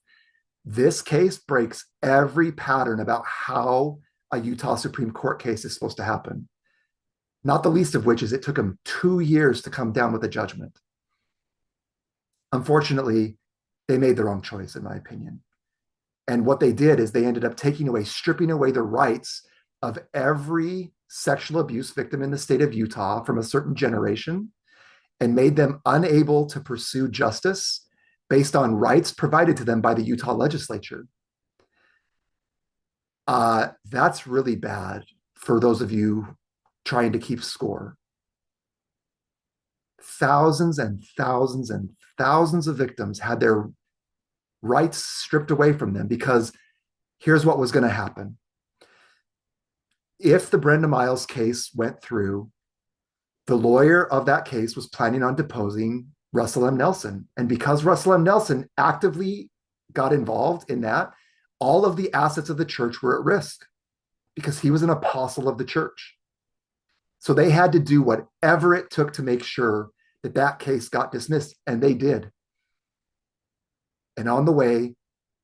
this case breaks every pattern about how a Utah Supreme Court case is supposed to happen. Not the least of which is it took them 2 years to come down with a judgment. Unfortunately, they made the wrong choice, in my opinion. And what they did is they ended up stripping away the rights of every sexual abuse victim in the state of Utah from a certain generation and made them unable to pursue justice based on rights provided to them by the Utah legislature. That's really bad for those of you trying to keep score. Thousands and thousands and thousands of victims had their rights stripped away from them because here's what was going to happen. If the Brenda Miles case went through, the lawyer of that case was planning on deposing Russell M. Nelson. And because Russell M. Nelson actively got involved in that, all of the assets of the church were at risk because he was an apostle of the church. So they had to do whatever it took to make sure that that case got dismissed, and they did. And on the way,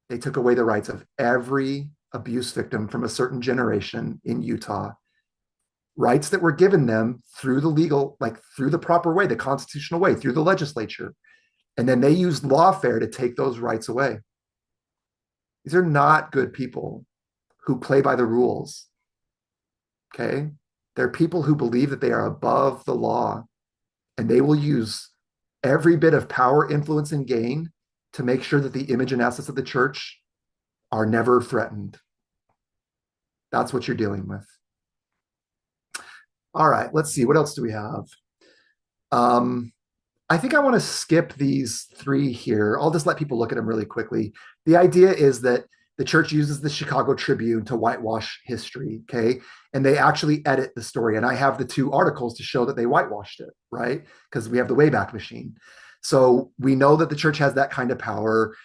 they took away the rights of every abuse victim from a certain generation in Utah, rights that were given them through the legal, like through the proper way, the constitutional way, through the legislature. And then they used lawfare to take those rights away. These are not good people who play by the rules. Okay. They're people who believe that they are above the law, and they will use every bit of power, influence, and gain to make sure that the image and assets of the church are never threatened. That's what you're dealing with. All right, let's see. What else do we have? Um, I think I want to skip these three here. I'll just let people look at them really quickly. The idea is that the church uses the Chicago Tribune to whitewash history, okay? And they actually edit the story. And I have the two articles to show that they whitewashed it, right? Because we have the Wayback Machine. So we know that the church has that kind of power.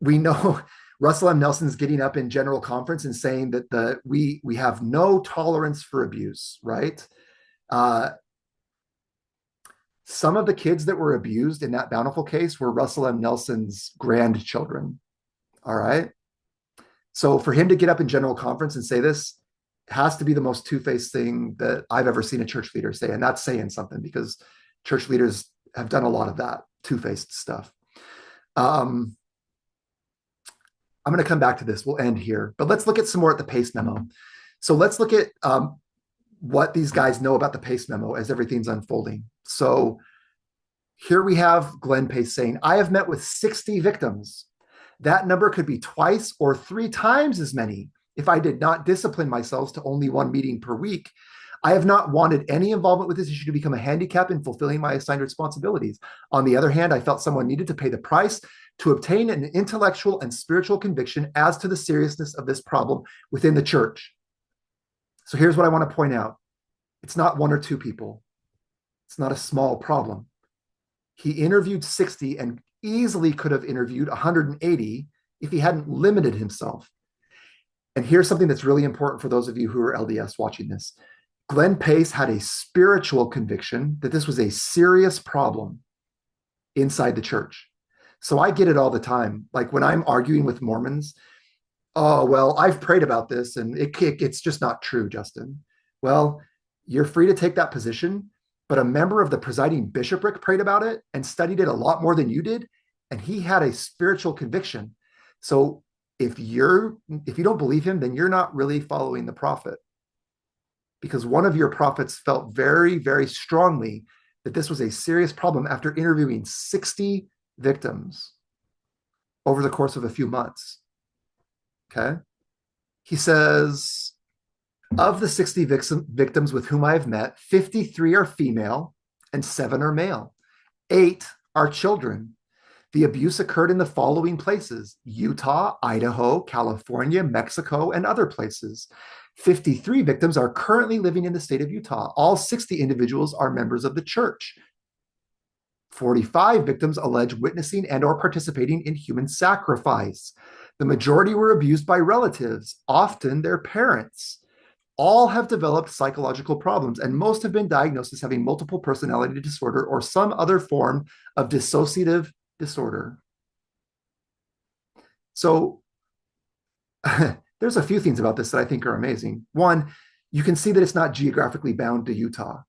We know Russell M. Nelson's getting up in general conference and saying that we have no tolerance for abuse, right? Uh, some of the kids that were abused in that Bountiful case were Russell M. Nelson's grandchildren. All right. So for him to get up in general conference and say this has to be the most two-faced thing that I've ever seen a church leader say. And that's saying something, because church leaders have done a lot of that two-faced stuff. I'm going to come back to this. We'll end here, but let's look at some more at the Pace memo. So let's look at what these guys know about the Pace memo as everything's unfolding. So here we have Glenn Pace saying, I have met with 60 victims. That number could be twice or three times as many if I did not discipline myself to only one meeting per week. I have not wanted any involvement with this issue to become a handicap in fulfilling my assigned responsibilities. On the other hand, I felt someone needed to pay the price to obtain an intellectual and spiritual conviction as to the seriousness of this problem within the church. So here's what I want to point out. It's not one or two people. It's not a small problem. He interviewed 60 and easily could have interviewed 180 if he hadn't limited himself. And here's something that's really important for those of you who are LDS watching this. Glenn Pace had a spiritual conviction that this was a serious problem inside the church. So I get it all the time. Like when I'm arguing with Mormons, oh, well, I've prayed about this and it's just not true, Justin. Well, you're free to take that position, but a member of the presiding bishopric prayed about it and studied it a lot more than you did, and he had a spiritual conviction. So if you don't believe him, then you're not really following the prophet, because one of your prophets felt very, very strongly that this was a serious problem after interviewing 60 victims over the course of a few months. Okay. He says, of the 60 victims with whom I have met, 53 are female and 7 are male. 8 are children. The abuse occurred in the following places: Utah, Idaho, California, Mexico, and other places. 53 victims are currently living in the state of Utah. All 60 individuals are members of the church. 45 victims allege witnessing and or participating in human sacrifice. The majority were abused by relatives, often their parents. All have developed psychological problems, and most have been diagnosed as having multiple personality disorder or some other form of dissociative disorder. So there's a few things about this that I think are amazing. One, you can see that it's not geographically bound to Utah.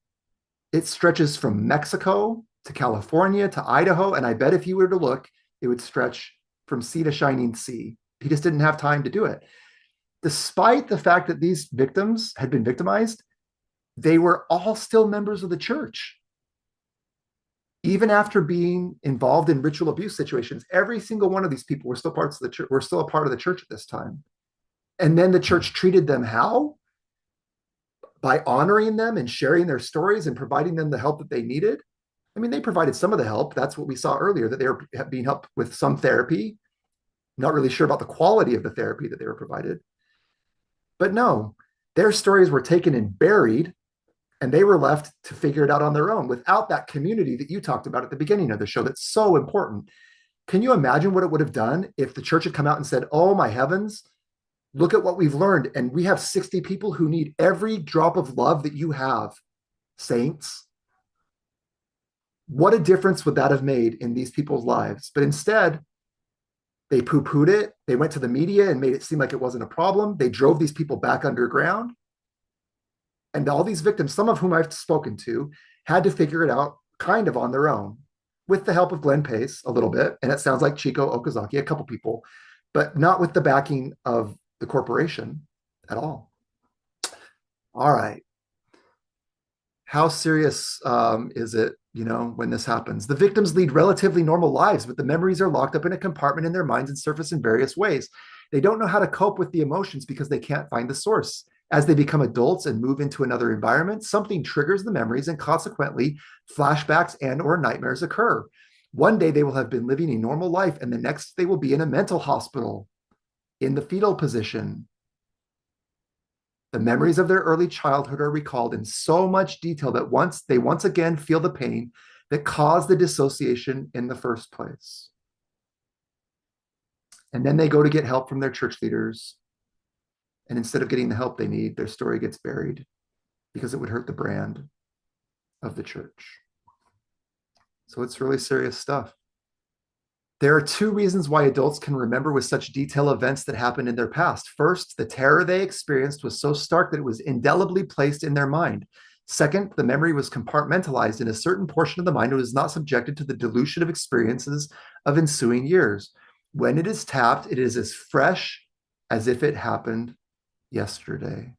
It stretches from Mexico to California to Idaho, and I bet if you were to look, it would stretch from sea to shining sea. He just didn't have time to do it. Despite the fact that these victims had been victimized, they were all still members of the church. Even after being involved in ritual abuse situations, every single one of these people were still parts of the church, were still a part of the church at this time. And then the church treated them how? By honoring them and sharing their stories and providing them the help that they needed. I mean, they provided some of the help. That's what we saw earlier, that they were being helped with some therapy. Not really sure about the quality of the therapy that they were provided. But no, their stories were taken and buried, and they were left to figure it out on their own without that community that you talked about at the beginning of the show that's so important. Can you imagine what it would have done if the church had come out and said, oh my heavens, look at what we've learned, and we have 60 people who need every drop of love that you have. saints. What a difference would that have made in these people's lives? But instead, they poo-pooed it. They went to the media and made it seem like it wasn't a problem. They drove these people back underground. And all these victims, some of whom I've spoken to, had to figure it out kind of on their own with the help of Glenn Pace a little bit. And it sounds like Chico Okazaki, a couple people, but not with the backing of the corporation at all. All right. How serious is it, when this happens? The victims lead relatively normal lives, but the memories are locked up in a compartment in their minds and surface in various ways. They don't know how to cope with the emotions because they can't find the source. As they become adults and move into another environment, something triggers the memories and consequently flashbacks and or nightmares occur. One day they will have been living a normal life and the next they will be in a mental hospital in the fetal position. The memories of their early childhood are recalled in so much detail that once again feel the pain that caused the dissociation in the first place. And then they go to get help from their church leaders. And instead of getting the help they need, their story gets buried because it would hurt the brand of the church. So it's really serious stuff. There are two reasons why adults can remember with such detail events that happened in their past. First, the terror they experienced was so stark that it was indelibly placed in their mind. Second, the memory was compartmentalized in a certain portion of the mind and was not subjected to the dilution of experiences of ensuing years. When it is tapped, it is as fresh as if it happened yesterday.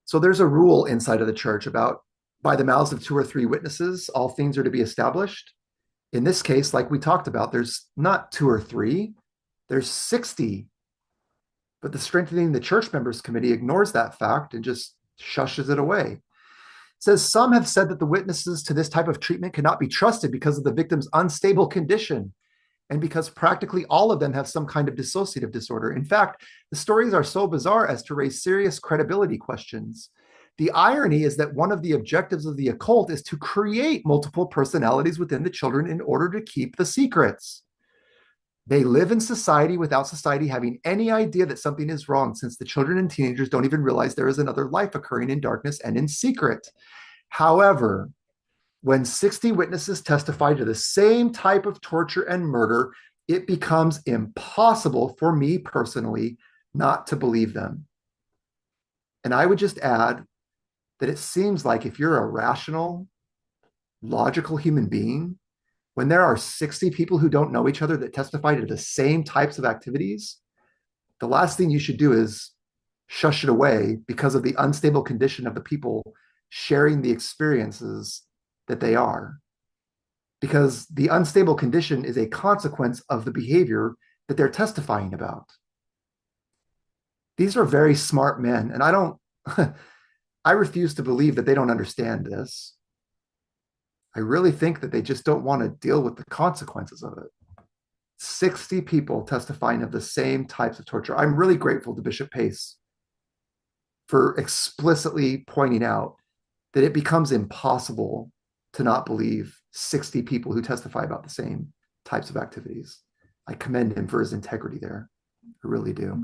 So there's a rule inside of the church about by the mouths of two or three witnesses, all things are to be established. In this case, like we talked about, there's not two or three, there's 60. But the Strengthening the Church Members Committee ignores that fact and just shushes it away. It says some have said that the witnesses to this type of treatment cannot be trusted because of the victim's unstable condition and because practically all of them have some kind of dissociative disorder. In fact, the stories are so bizarre as to raise serious credibility questions. The irony is that one of the objectives of the occult is to create multiple personalities within the children in order to keep the secrets. They live in society without society having any idea that something is wrong, since the children and teenagers don't even realize there is another life occurring in darkness and in secret. However, when 60 witnesses testify to the same type of torture and murder, it becomes impossible for me personally not to believe them. And I would just add that it seems like if you're a rational, logical human being, when there are 60 people who don't know each other that testify to the same types of activities, the last thing you should do is shush it away because of the unstable condition of the people sharing the experiences that they are. Because the unstable condition is a consequence of the behavior that they're testifying about. These are very smart men, and I refuse to believe that they don't understand this. I really think that they just don't want to deal with the consequences of it. 60 people testifying of the same types of torture. I'm really grateful to Bishop Pace for explicitly pointing out that it becomes impossible to not believe 60 people who testify about the same types of activities. I commend him for his integrity there. I really do.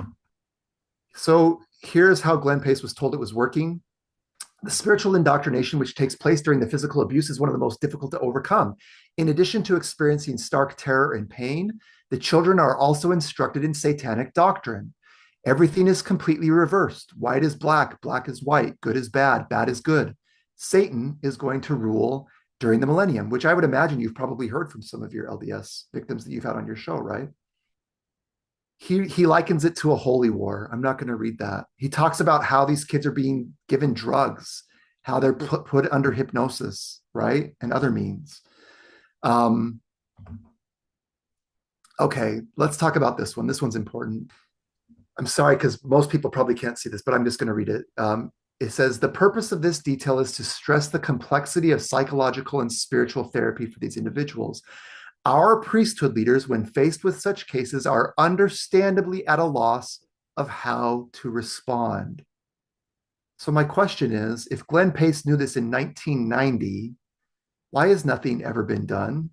So here's how Glenn Pace was told it was working. The spiritual indoctrination which takes place during the physical abuse is one of the most difficult to overcome. In addition to experiencing stark terror and pain, the children are also instructed in satanic doctrine. Everything is completely reversed. White is black, black is white, good is bad, bad is good. Satan is going to rule during the millennium, which I would imagine you've probably heard from some of your LDS victims that you've had on your show, right? He likens it to a holy war. I'm not going to read that. He talks about how these kids are being given drugs, how they're put under hypnosis, right? And other means. Okay, let's talk about this one. This one's important. I'm sorry, because most people probably can't see this, but I'm just going to read it. It says, the purpose of this detail is to stress the complexity of psychological and spiritual therapy for these individuals. Our priesthood leaders, when faced with such cases, are understandably at a loss of how to respond. So my question is, if Glenn Pace knew this in 1990, why has nothing ever been done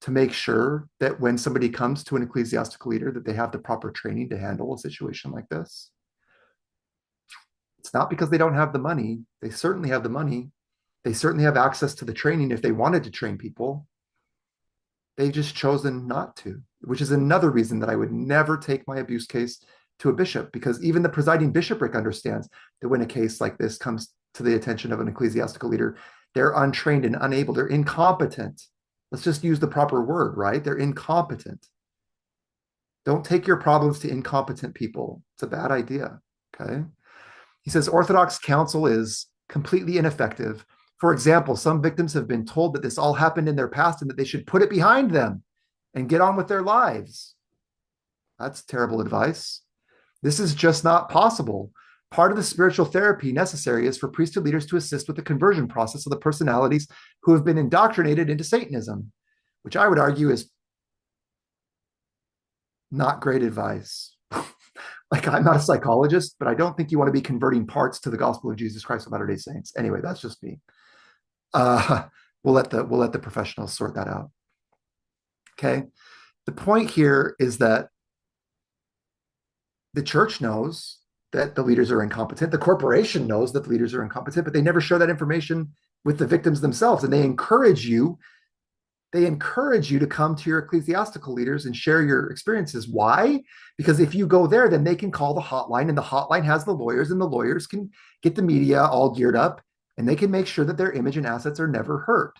to make sure that when somebody comes to an ecclesiastical leader, that they have the proper training to handle a situation like this? It's not because they don't have the money. They certainly have the money. They certainly have access to the training if they wanted to train people. They've just chosen not to, which is another reason that I would never take my abuse case to a bishop, because even the presiding bishopric understands that when a case like this comes to the attention of an ecclesiastical leader, they're untrained and unable, they're incompetent. Let's just use the proper word, right? They're incompetent. Don't take your problems to incompetent people. It's a bad idea. Okay. He says Orthodox counsel is completely ineffective. For example, some victims have been told that this all happened in their past and that they should put it behind them and get on with their lives. That's terrible advice. This is just not possible. Part of the spiritual therapy necessary is for priesthood leaders to assist with the conversion process of the personalities who have been indoctrinated into Satanism, which I would argue is not great advice. Like, I'm not a psychologist, but I don't think you want to be converting parts to the gospel of Jesus Christ of Latter-day Saints. Anyway, that's just me. Uh, we'll let the professionals sort that out. Okay. The point here is that the church knows that the leaders are incompetent. The corporation knows that the leaders are incompetent, but they never share that information with the victims themselves. And they encourage you to come to your ecclesiastical leaders and share your experiences. Why? Because if you go there, then they can call the hotline, and the hotline has the lawyers, and the lawyers can get the media all geared up, and they can make sure that their image and assets are never hurt.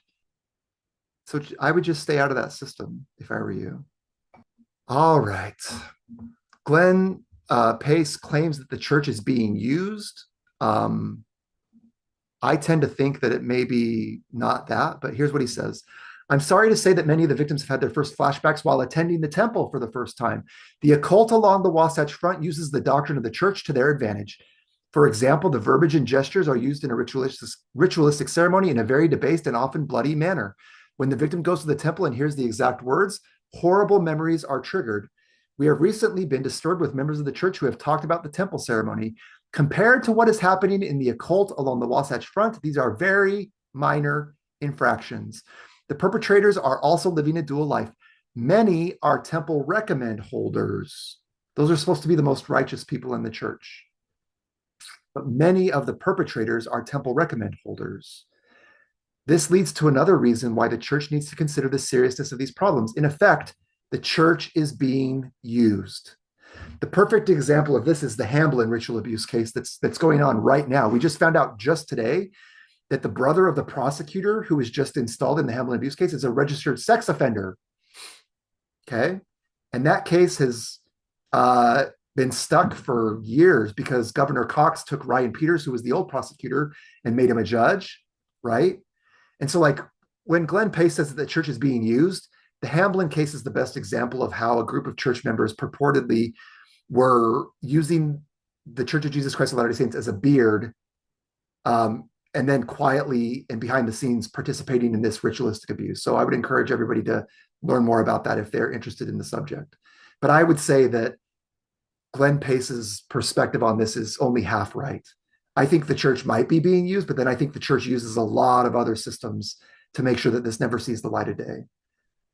So I would just stay out of that system if I were you. All right. Glenn Pace claims that the church is being used. I tend to think that it may be not that, but here's what he says. I'm sorry to say that many of the victims have had their first flashbacks while attending the temple for the first time. The occult along the Wasatch Front uses the doctrine of the church to their advantage. For example, the verbiage and gestures are used in a ritualistic ceremony in a very debased and often bloody manner. When the victim goes to the temple and hears the exact words, horrible memories are triggered. We have recently been disturbed with members of the church who have talked about the temple ceremony. Compared to what is happening in the occult along the Wasatch Front, these are very minor infractions. The perpetrators are also living a dual life. Many are temple recommend holders. Those are supposed to be the most righteous people in the church. But many of the perpetrators are temple recommend holders. This leads to another reason why the church needs to consider the seriousness of these problems. In effect, the church is being used. The perfect example of this is the Hamblin ritual abuse case that's going on right now. We just found out just today that the brother of the prosecutor who was just installed in the Hamblin abuse case is a registered sex offender. Okay. And that case has been stuck for years because Governor Cox took Ryan Peters, who was the old prosecutor, and made him a judge. Right. And so, like, when Glenn Pace says that the church is being used, the Hamblin case is the best example of how a group of church members purportedly were using the Church of Jesus Christ of Latter-day Saints as a beard, and then quietly and behind the scenes participating in this ritualistic abuse. So I would encourage everybody to learn more about that if they're interested in the subject. But I would say that Glenn Pace's perspective on this is only half right. I think the church might be being used, but then I think the church uses a lot of other systems to make sure that this never sees the light of day.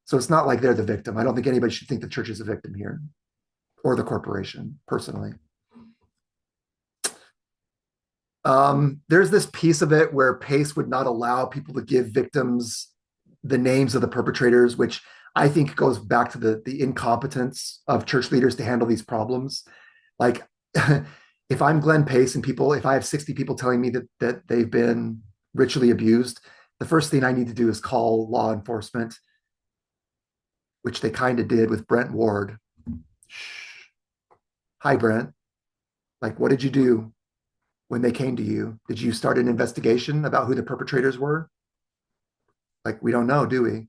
So it's not like they're the victim. I don't think anybody should think the church is a victim here, or the corporation, personally. There's this piece of it where Pace would not allow people to give victims the names of the perpetrators, which I think goes back to the incompetence of church leaders to handle these problems. Like, if I'm Glenn Pace and if I have 60 people telling me that they've been ritually abused, the first thing I need to do is call law enforcement, which they kind of did with Brent Ward. Hi, Brent. Like, what did you do when they came to you? Did you start an investigation about who the perpetrators were? Like, we don't know, do we?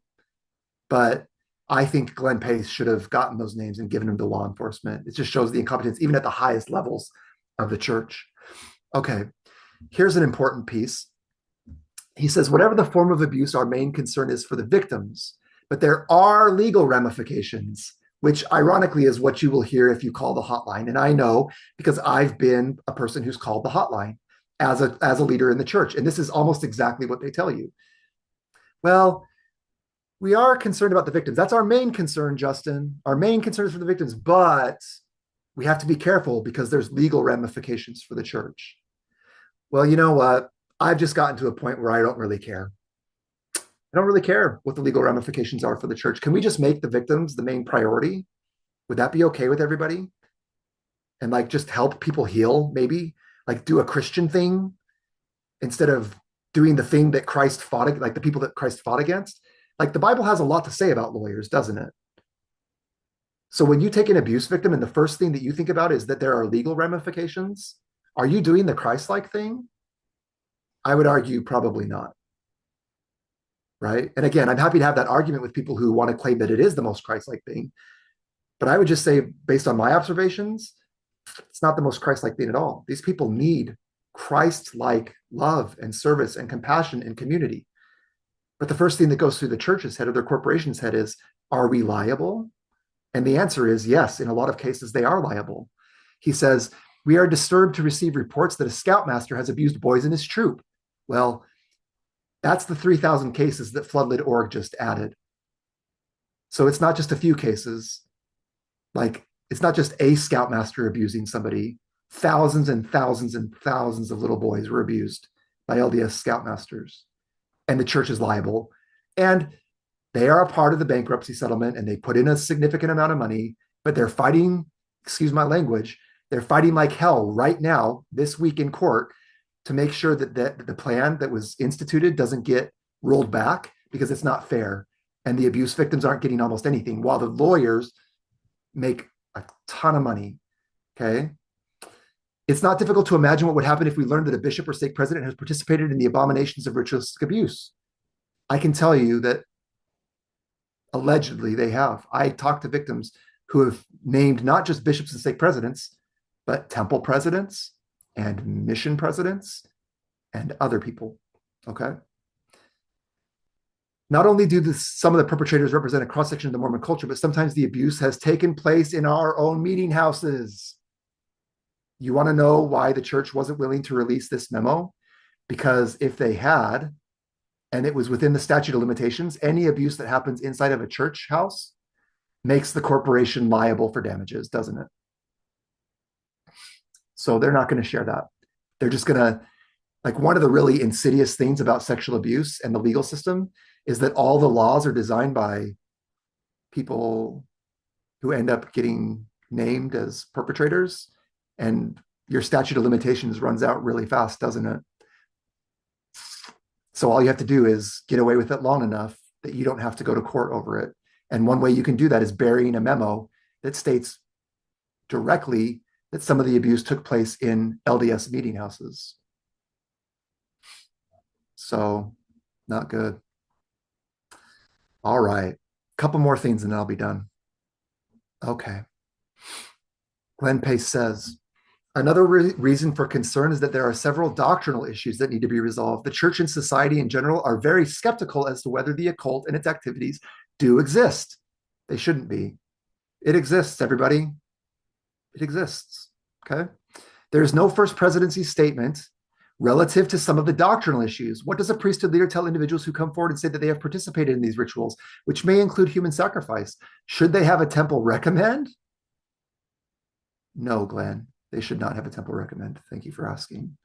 But I think Glenn Pace should have gotten those names and given them to law enforcement. It just shows the incompetence, even at the highest levels of the church. Okay, here's an important piece. He says, whatever the form of abuse, our main concern is for the victims, but there are legal ramifications, which ironically is what you will hear if you call the hotline. And I know because I've been a person who's called the hotline as a leader in the church. And this is almost exactly what they tell you. Well, we are concerned about the victims. That's our main concern, Justin. Our main concern is for the victims, but we have to be careful because there's legal ramifications for the church. Well, you know what? I've just gotten to a point where I don't really care. I don't really care what the legal ramifications are for the church. Can we just make the victims the main priority? Would that be okay with everybody? And like just help people heal, maybe? Like do a Christian thing instead of doing the thing that Christ fought, like the people that Christ fought against? Like the Bible has a lot to say about lawyers, doesn't it? So when you take an abuse victim and the first thing that you think about is that there are legal ramifications, are you doing the Christ-like thing? I would argue probably not, right? And again, I'm happy to have that argument with people who want to claim that it is the most Christ-like thing. But I would just say, based on my observations, it's not the most Christ-like thing at all. These people need Christ-like love and service and compassion and community. But the first thing that goes through the church's head or their corporation's head is, are we liable? And the answer is yes, in a lot of cases, they are liable. He says, we are disturbed to receive reports that a scoutmaster has abused boys in his troop. Well, that's the 3,000 cases that Floodlit.org just added. So it's not just a few cases. Like, it's not just a scoutmaster abusing somebody. Thousands and thousands and thousands of little boys were abused by LDS scoutmasters. And the church is liable. And they are a part of the bankruptcy settlement and they put in a significant amount of money, but they're fighting, excuse my language, they're fighting like hell right now, this week in court, to make sure that the plan that was instituted doesn't get rolled back because it's not fair. And the abuse victims aren't getting almost anything while the lawyers make a ton of money. Okay. It's not difficult to imagine what would happen if we learned that a bishop or stake president has participated in the abominations of ritualistic abuse. I can tell you that allegedly they have. I talked to victims who have named not just bishops and stake presidents, but temple presidents and mission presidents and other people. Okay. Not only do some of the perpetrators represent a cross section of the Mormon culture, but sometimes the abuse has taken place in our own meeting houses. You want to know why the church wasn't willing to release this memo? Because if they had, and it was within the statute of limitations, any abuse that happens inside of a church house makes the corporation liable for damages, doesn't it? So they're not going to share that. They're just going to, like, one of the really insidious things about sexual abuse and the legal system is that all the laws are designed by people who end up getting named as perpetrators. And your statute of limitations runs out really fast, doesn't it? So all you have to do is get away with it long enough that you don't have to go to court over it. And one way you can do that is burying a memo that states directly that some of the abuse took place in LDS meeting houses. So not good. All right. Couple more things and then I'll be done. Okay. Glenn Pace says, another reason for concern is that there are several doctrinal issues that need to be resolved. The church and society in general are very skeptical as to whether the occult and its activities do exist. They shouldn't be. It exists, everybody. It exists. Okay. There's no first presidency statement relative to some of the doctrinal issues. What does a priesthood leader tell individuals who come forward and say that they have participated in these rituals, which may include human sacrifice? Should they have a temple recommend? No, Glenn. They should not have a temple recommend. Thank you for asking.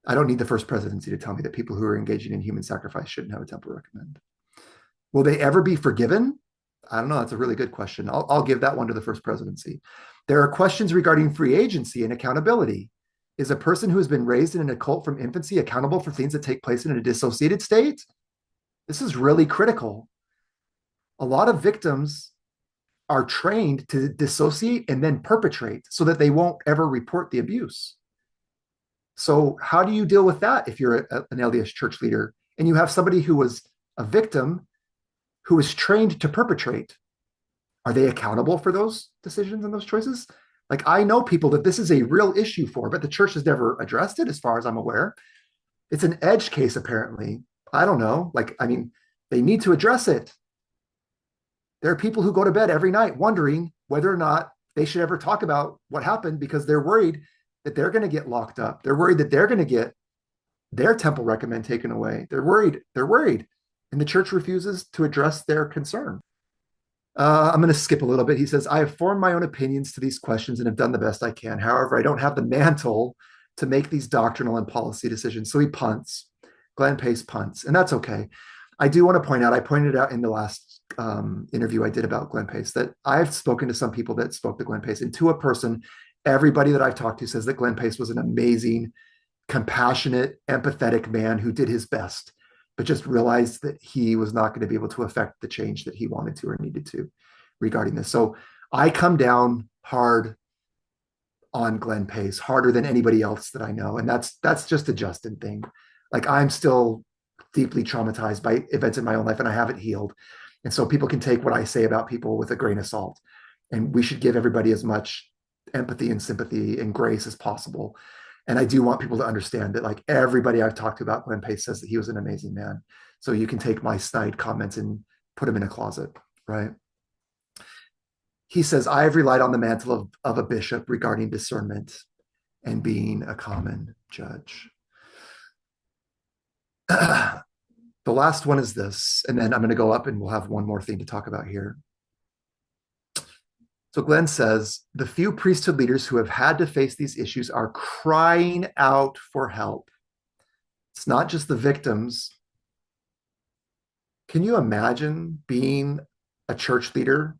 I don't need the first presidency to tell me that people who are engaging in human sacrifice shouldn't have a temple recommend. Will they ever be forgiven? I don't know. That's a really good question. I'll give that one to the first presidency. There are questions regarding free agency and accountability. Is a person who has been raised in an occult from infancy accountable for things that take place in a dissociated state? This is really critical. A lot of victims are trained to dissociate and then perpetrate so that they won't ever report the abuse. So how do you deal with that if you're an LDS church leader and you have somebody who was a victim who is trained to perpetrate? Are they accountable for those decisions and those choices? Like, I know people that this is a real issue for, but the church has never addressed it as far as I'm aware. It's an edge case, apparently. I don't know. Like, I mean, they need to address it. There are people who go to bed every night wondering whether or not they should ever talk about what happened because they're worried that they're going to get locked up. They're worried that they're going to get their temple recommend taken away. They're worried. They're worried. And the church refuses to address their concern. I'm going to skip a little bit. He says, I have formed my own opinions to these questions and have done the best I can. However, I don't have the mantle to make these doctrinal and policy decisions. So he punts. Glenn Pace punts, and that's okay. I do want to point out, I pointed out in the last interview I did about Glenn Pace that I've spoken to some people that spoke to Glenn Pace, and to a person, everybody that I've talked to says that Glenn Pace was an amazing, compassionate, empathetic man who did his best, but just realized that he was not going to be able to affect the change that he wanted to or needed to regarding this. So I come down hard on Glenn Pace, harder than anybody else that I know. And that's just a Justin thing. Like, I'm still deeply traumatized by events in my own life and I haven't healed. And so people can take what I say about people with a grain of salt. And we should give everybody as much empathy and sympathy and grace as possible. And I do want people to understand that, like, everybody I've talked to about Glenn Pace says that he was an amazing man. So you can take my snide comments and put them in a closet, right? He says, I have relied on the mantle of a bishop regarding discernment and being a common judge. The last one is this, and then I'm going to go up and we'll have one more thing to talk about here. So Glenn says, the few priesthood leaders who have had to face these issues are crying out for help. It's not just the victims. Can you imagine being a church leader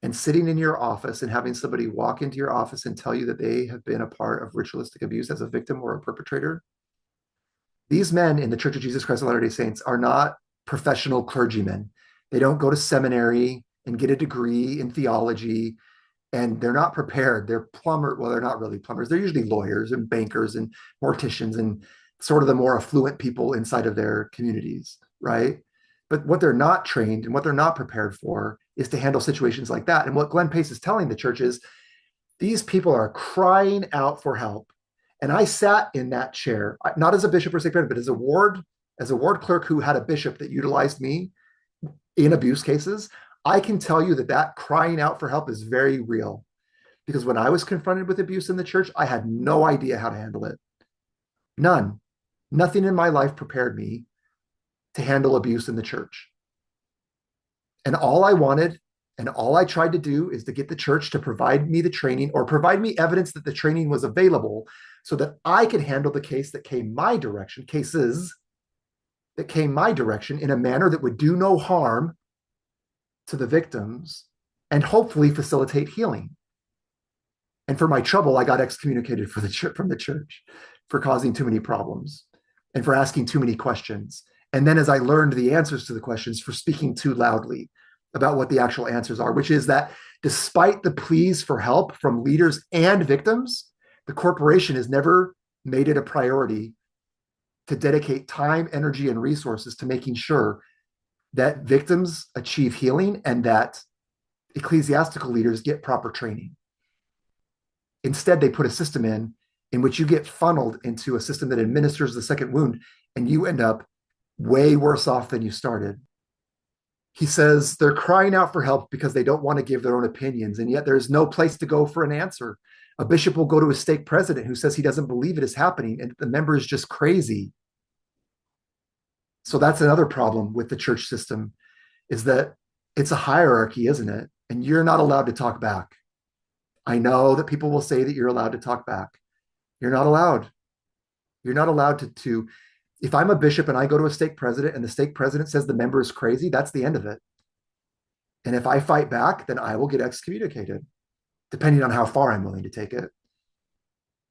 and sitting in your office and having somebody walk into your office and tell you that they have been a part of ritualistic abuse as a victim or a perpetrator? These men in the Church of Jesus Christ of Latter-day Saints are not professional clergymen. They don't go to seminary and get a degree in theology, and they're not prepared. They're well, they're not really plumbers. They're usually lawyers and bankers and morticians and sort of the more affluent people inside of their communities, right? But what they're not trained and what they're not prepared for is to handle situations like that. And what Glenn Pace is telling the church is, these people are crying out for help. And I sat in that chair, not as a bishop or secretary, but as a ward clerk who had a bishop that utilized me in abuse cases. I can tell you that that crying out for help is very real, because when I was confronted with abuse in the church, I had no idea how to handle it. Nothing in my life prepared me to handle abuse in the church. And all I wanted and all I tried to do is to get the church to provide me the training or provide me evidence that the training was available so that I could handle the cases that came my direction in a manner that would do no harm to the victims and hopefully facilitate healing. And for my trouble, I got excommunicated from the church for causing too many problems and for asking too many questions. And then as I learned the answers to the questions, for speaking too loudly about what the actual answers are, which is that despite the pleas for help from leaders and victims, the corporation has never made it a priority to dedicate time, energy, and resources to making sure that victims achieve healing and that ecclesiastical leaders get proper training. Instead, they put a system in which you get funneled into a system that administers the second wound, and you end up way worse off than you started. He says they're crying out for help because they don't want to give their own opinions, and yet there's no place to go for an answer. A bishop will go to a stake president who says he doesn't believe it is happening, and the member is just crazy. So that's another problem with the church system, is that it's a hierarchy, isn't it? And you're not allowed to talk back. I know that people will say that you're allowed to talk back. You're not allowed. You're not allowed to if I'm a bishop and I go to a stake president and the stake president says the member is crazy, that's the end of it. And if I fight back, then I will get excommunicated, depending on how far I'm willing to take it.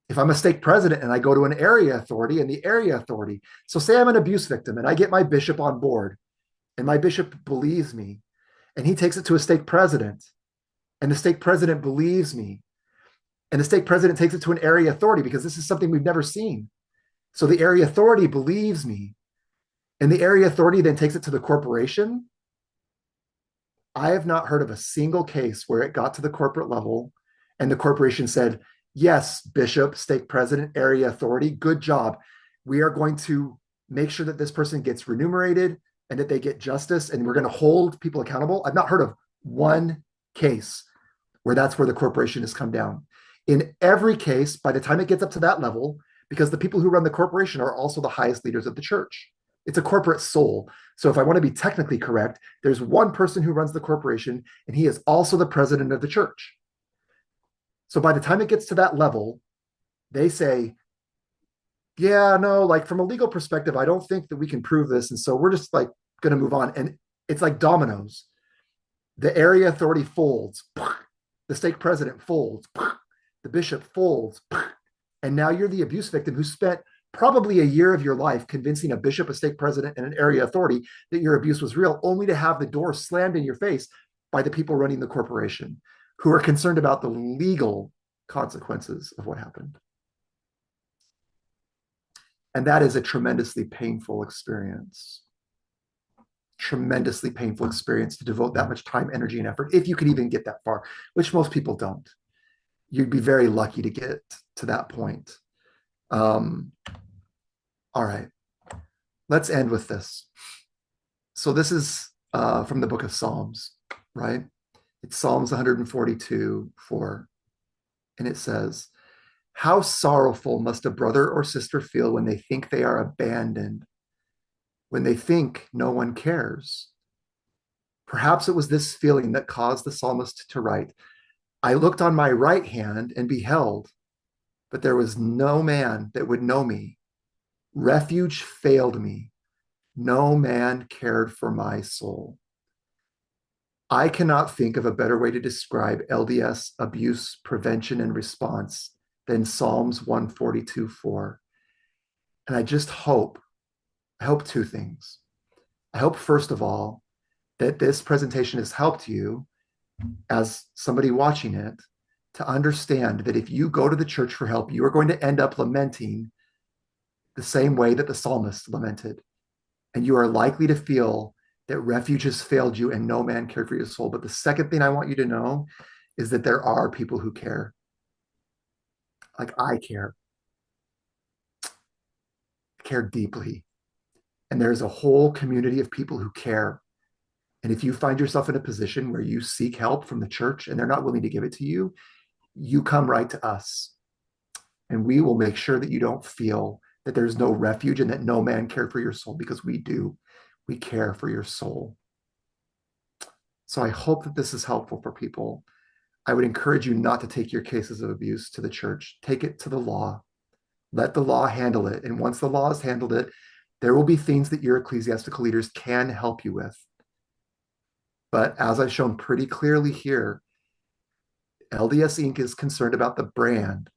If I'm a stake president and I go to an area authority and the area authority, so say I'm an abuse victim and I get my bishop on board and my bishop believes me and he takes it to a stake president and the stake president believes me and the stake president takes it to an area authority because this is something we've never seen. So the area authority believes me, and the area authority then takes it to the corporation. I have not heard of a single case where it got to the corporate level and the corporation said, yes, bishop, stake president, area authority, good job. We are going to make sure that this person gets remunerated and that they get justice, and we're going to hold people accountable. I've not heard of one case where that's where the corporation has come down. In every case, by the time it gets up to that level, because the people who run the corporation are also the highest leaders of the church. It's a corporate soul. So if I want to be technically correct, there's one person who runs the corporation, and he is also the president of the church. So by the time it gets to that level, they say, yeah, no, like from a legal perspective, I don't think that we can prove this. And so we're just like going to move on. And it's like dominoes. The area authority folds, the stake president folds, the bishop folds. And now you're the abuse victim who spent probably a year of your life convincing a bishop, a stake president, and an area authority that your abuse was real, only to have the door slammed in your face by the people running the corporation who are concerned about the legal consequences of what happened. And that is a tremendously painful experience. Tremendously painful experience to devote that much time, energy, and effort, if you could even get that far, which most people don't. You'd be very lucky to get to that point. Um, all right, let's end with this. So, this is from the book of Psalms, right? It's Psalms 142 4. And it says, how sorrowful must a brother or sister feel when they think they are abandoned, when they think no one cares? Perhaps it was this feeling that caused the psalmist to write, I looked on my right hand and beheld, but there was no man that would know me. Refuge failed me. No man cared for my soul. I cannot think of a better way to describe LDS abuse prevention and response than Psalms 142 4. And I hope two things. I hope, first of all, that this presentation has helped you as somebody watching it to understand that if you go to the church for help, you are going to end up lamenting the same way that the psalmist lamented. And you are likely to feel that refuge has failed you and no man cared for your soul. But the second thing I want you to know is that there are people who care. Like I care deeply. And there's a whole community of people who care. And if you find yourself in a position where you seek help from the church and they're not willing to give it to you, you come right to us. And we will make sure that you don't feel that there's no refuge and that no man cared for your soul, because we do. We care for your soul. So I hope that this is helpful for people. I would encourage you not to take your cases of abuse to the church. Take it to the law. Let the law handle it. And once the law has handled it, there will be things that your ecclesiastical leaders can help you with. But as I've shown pretty clearly here, LDS Inc. is concerned about the brand.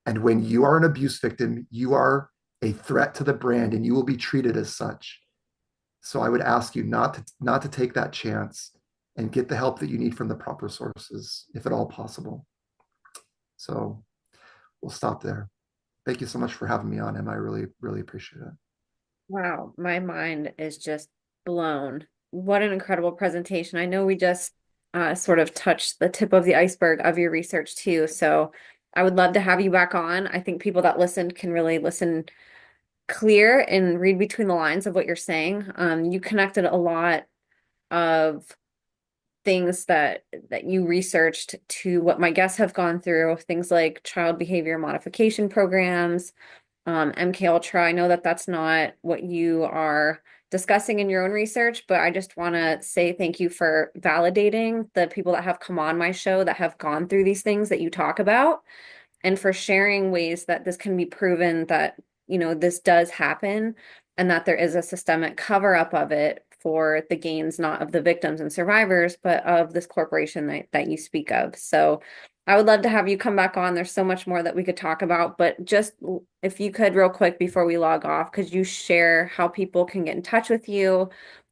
And when you are an abuse victim, you are a threat to the brand and you will be treated as such. So I would ask you not to take that chance and get the help that you need from the proper sources, if at all possible. So we'll stop there. Thank you so much for having me on, Emma. I really, really appreciate it. Wow, my mind is just blown. What an incredible presentation. I know we just sort of touched the tip of the iceberg of your research too. So I would love to have you back on. I think people that listened can really listen clear and read between the lines of what you're saying. You connected a lot of things that you researched to what my guests have gone through, things like child behavior modification programs, MK Ultra. I know that that's not what you are discussing in your own research, but I just want to say thank you for validating the people that have come on my show that have gone through these things that you talk about, and for sharing ways that this can be proven that, this does happen and that there is a systemic cover up of it for the gains, not of the victims and survivors, but of this corporation that you speak of. So I would love to have you come back on. There's so much more that we could talk about, but just if you could, real quick before we log off, could you share how people can get in touch with you,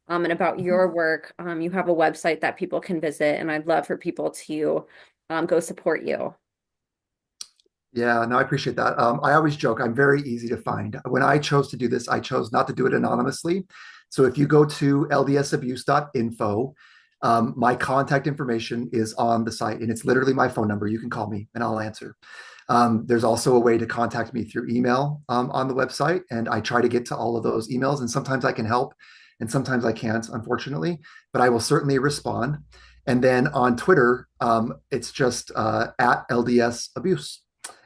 and about Mhm. your work? You have a website that people can visit, and I'd love for people to go support you. Yeah, no, I appreciate that. I always joke, I'm very easy to find. When I chose to do this, I chose not to do it anonymously. So if you go to ldsabuse.info, my contact information is on the site and it's literally my phone number. You can call me and I'll answer. There's also a way to contact me through email on the website, and I try to get to all of those emails. And sometimes I can help, and sometimes I can't, unfortunately, but I will certainly respond. And then on Twitter, it's just at LDS Abuse,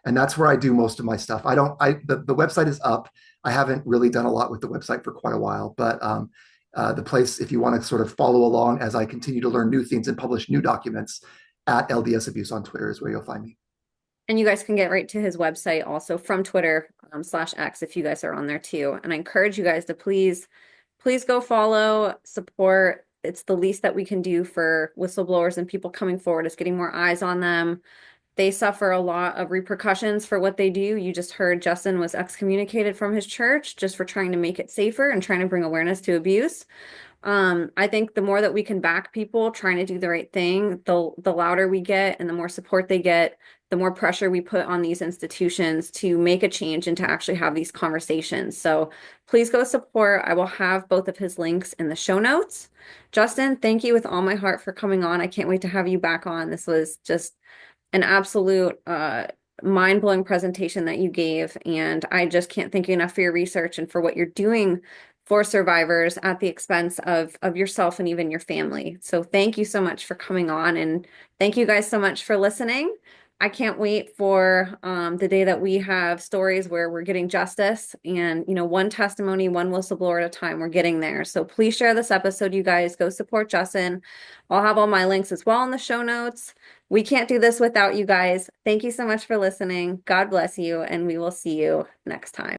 and that's where I do most of my stuff. I don't. The website is up. I haven't really done a lot with the website for quite a while, but the place, if you want to sort of follow along as I continue to learn new things and publish new documents, at LDS Abuse on Twitter is where you'll find me. And you guys can get right to his website also from Twitter /X if you guys are on there too. And I encourage you guys to please go follow, support. It's the least that we can do for whistleblowers and people coming forward is getting more eyes on them. They suffer a lot of repercussions for what they do. You just heard Justin was excommunicated from his church just for trying to make it safer and trying to bring awareness to abuse. I think the more that we can back people trying to do the right thing, the louder we get and the more support they get, the more pressure we put on these institutions to make a change and to actually have these conversations. So please go support. I will have both of his links in the show notes. Justin, thank you with all my heart for coming on. I can't wait to have you back on. This was just an absolute mind-blowing presentation that you gave, and I just can't thank you enough for your research and for what you're doing for survivors at the expense of yourself and even your family. So thank you so much for coming on, and thank you guys so much for listening. I can't wait for the day that we have stories where we're getting justice and, one testimony, one whistleblower at a time, we're getting there. So please share this episode, you guys. Go support Justin. I'll have all my links as well in the show notes. We can't do this without you guys. Thank you so much for listening. God bless you, and we will see you next time.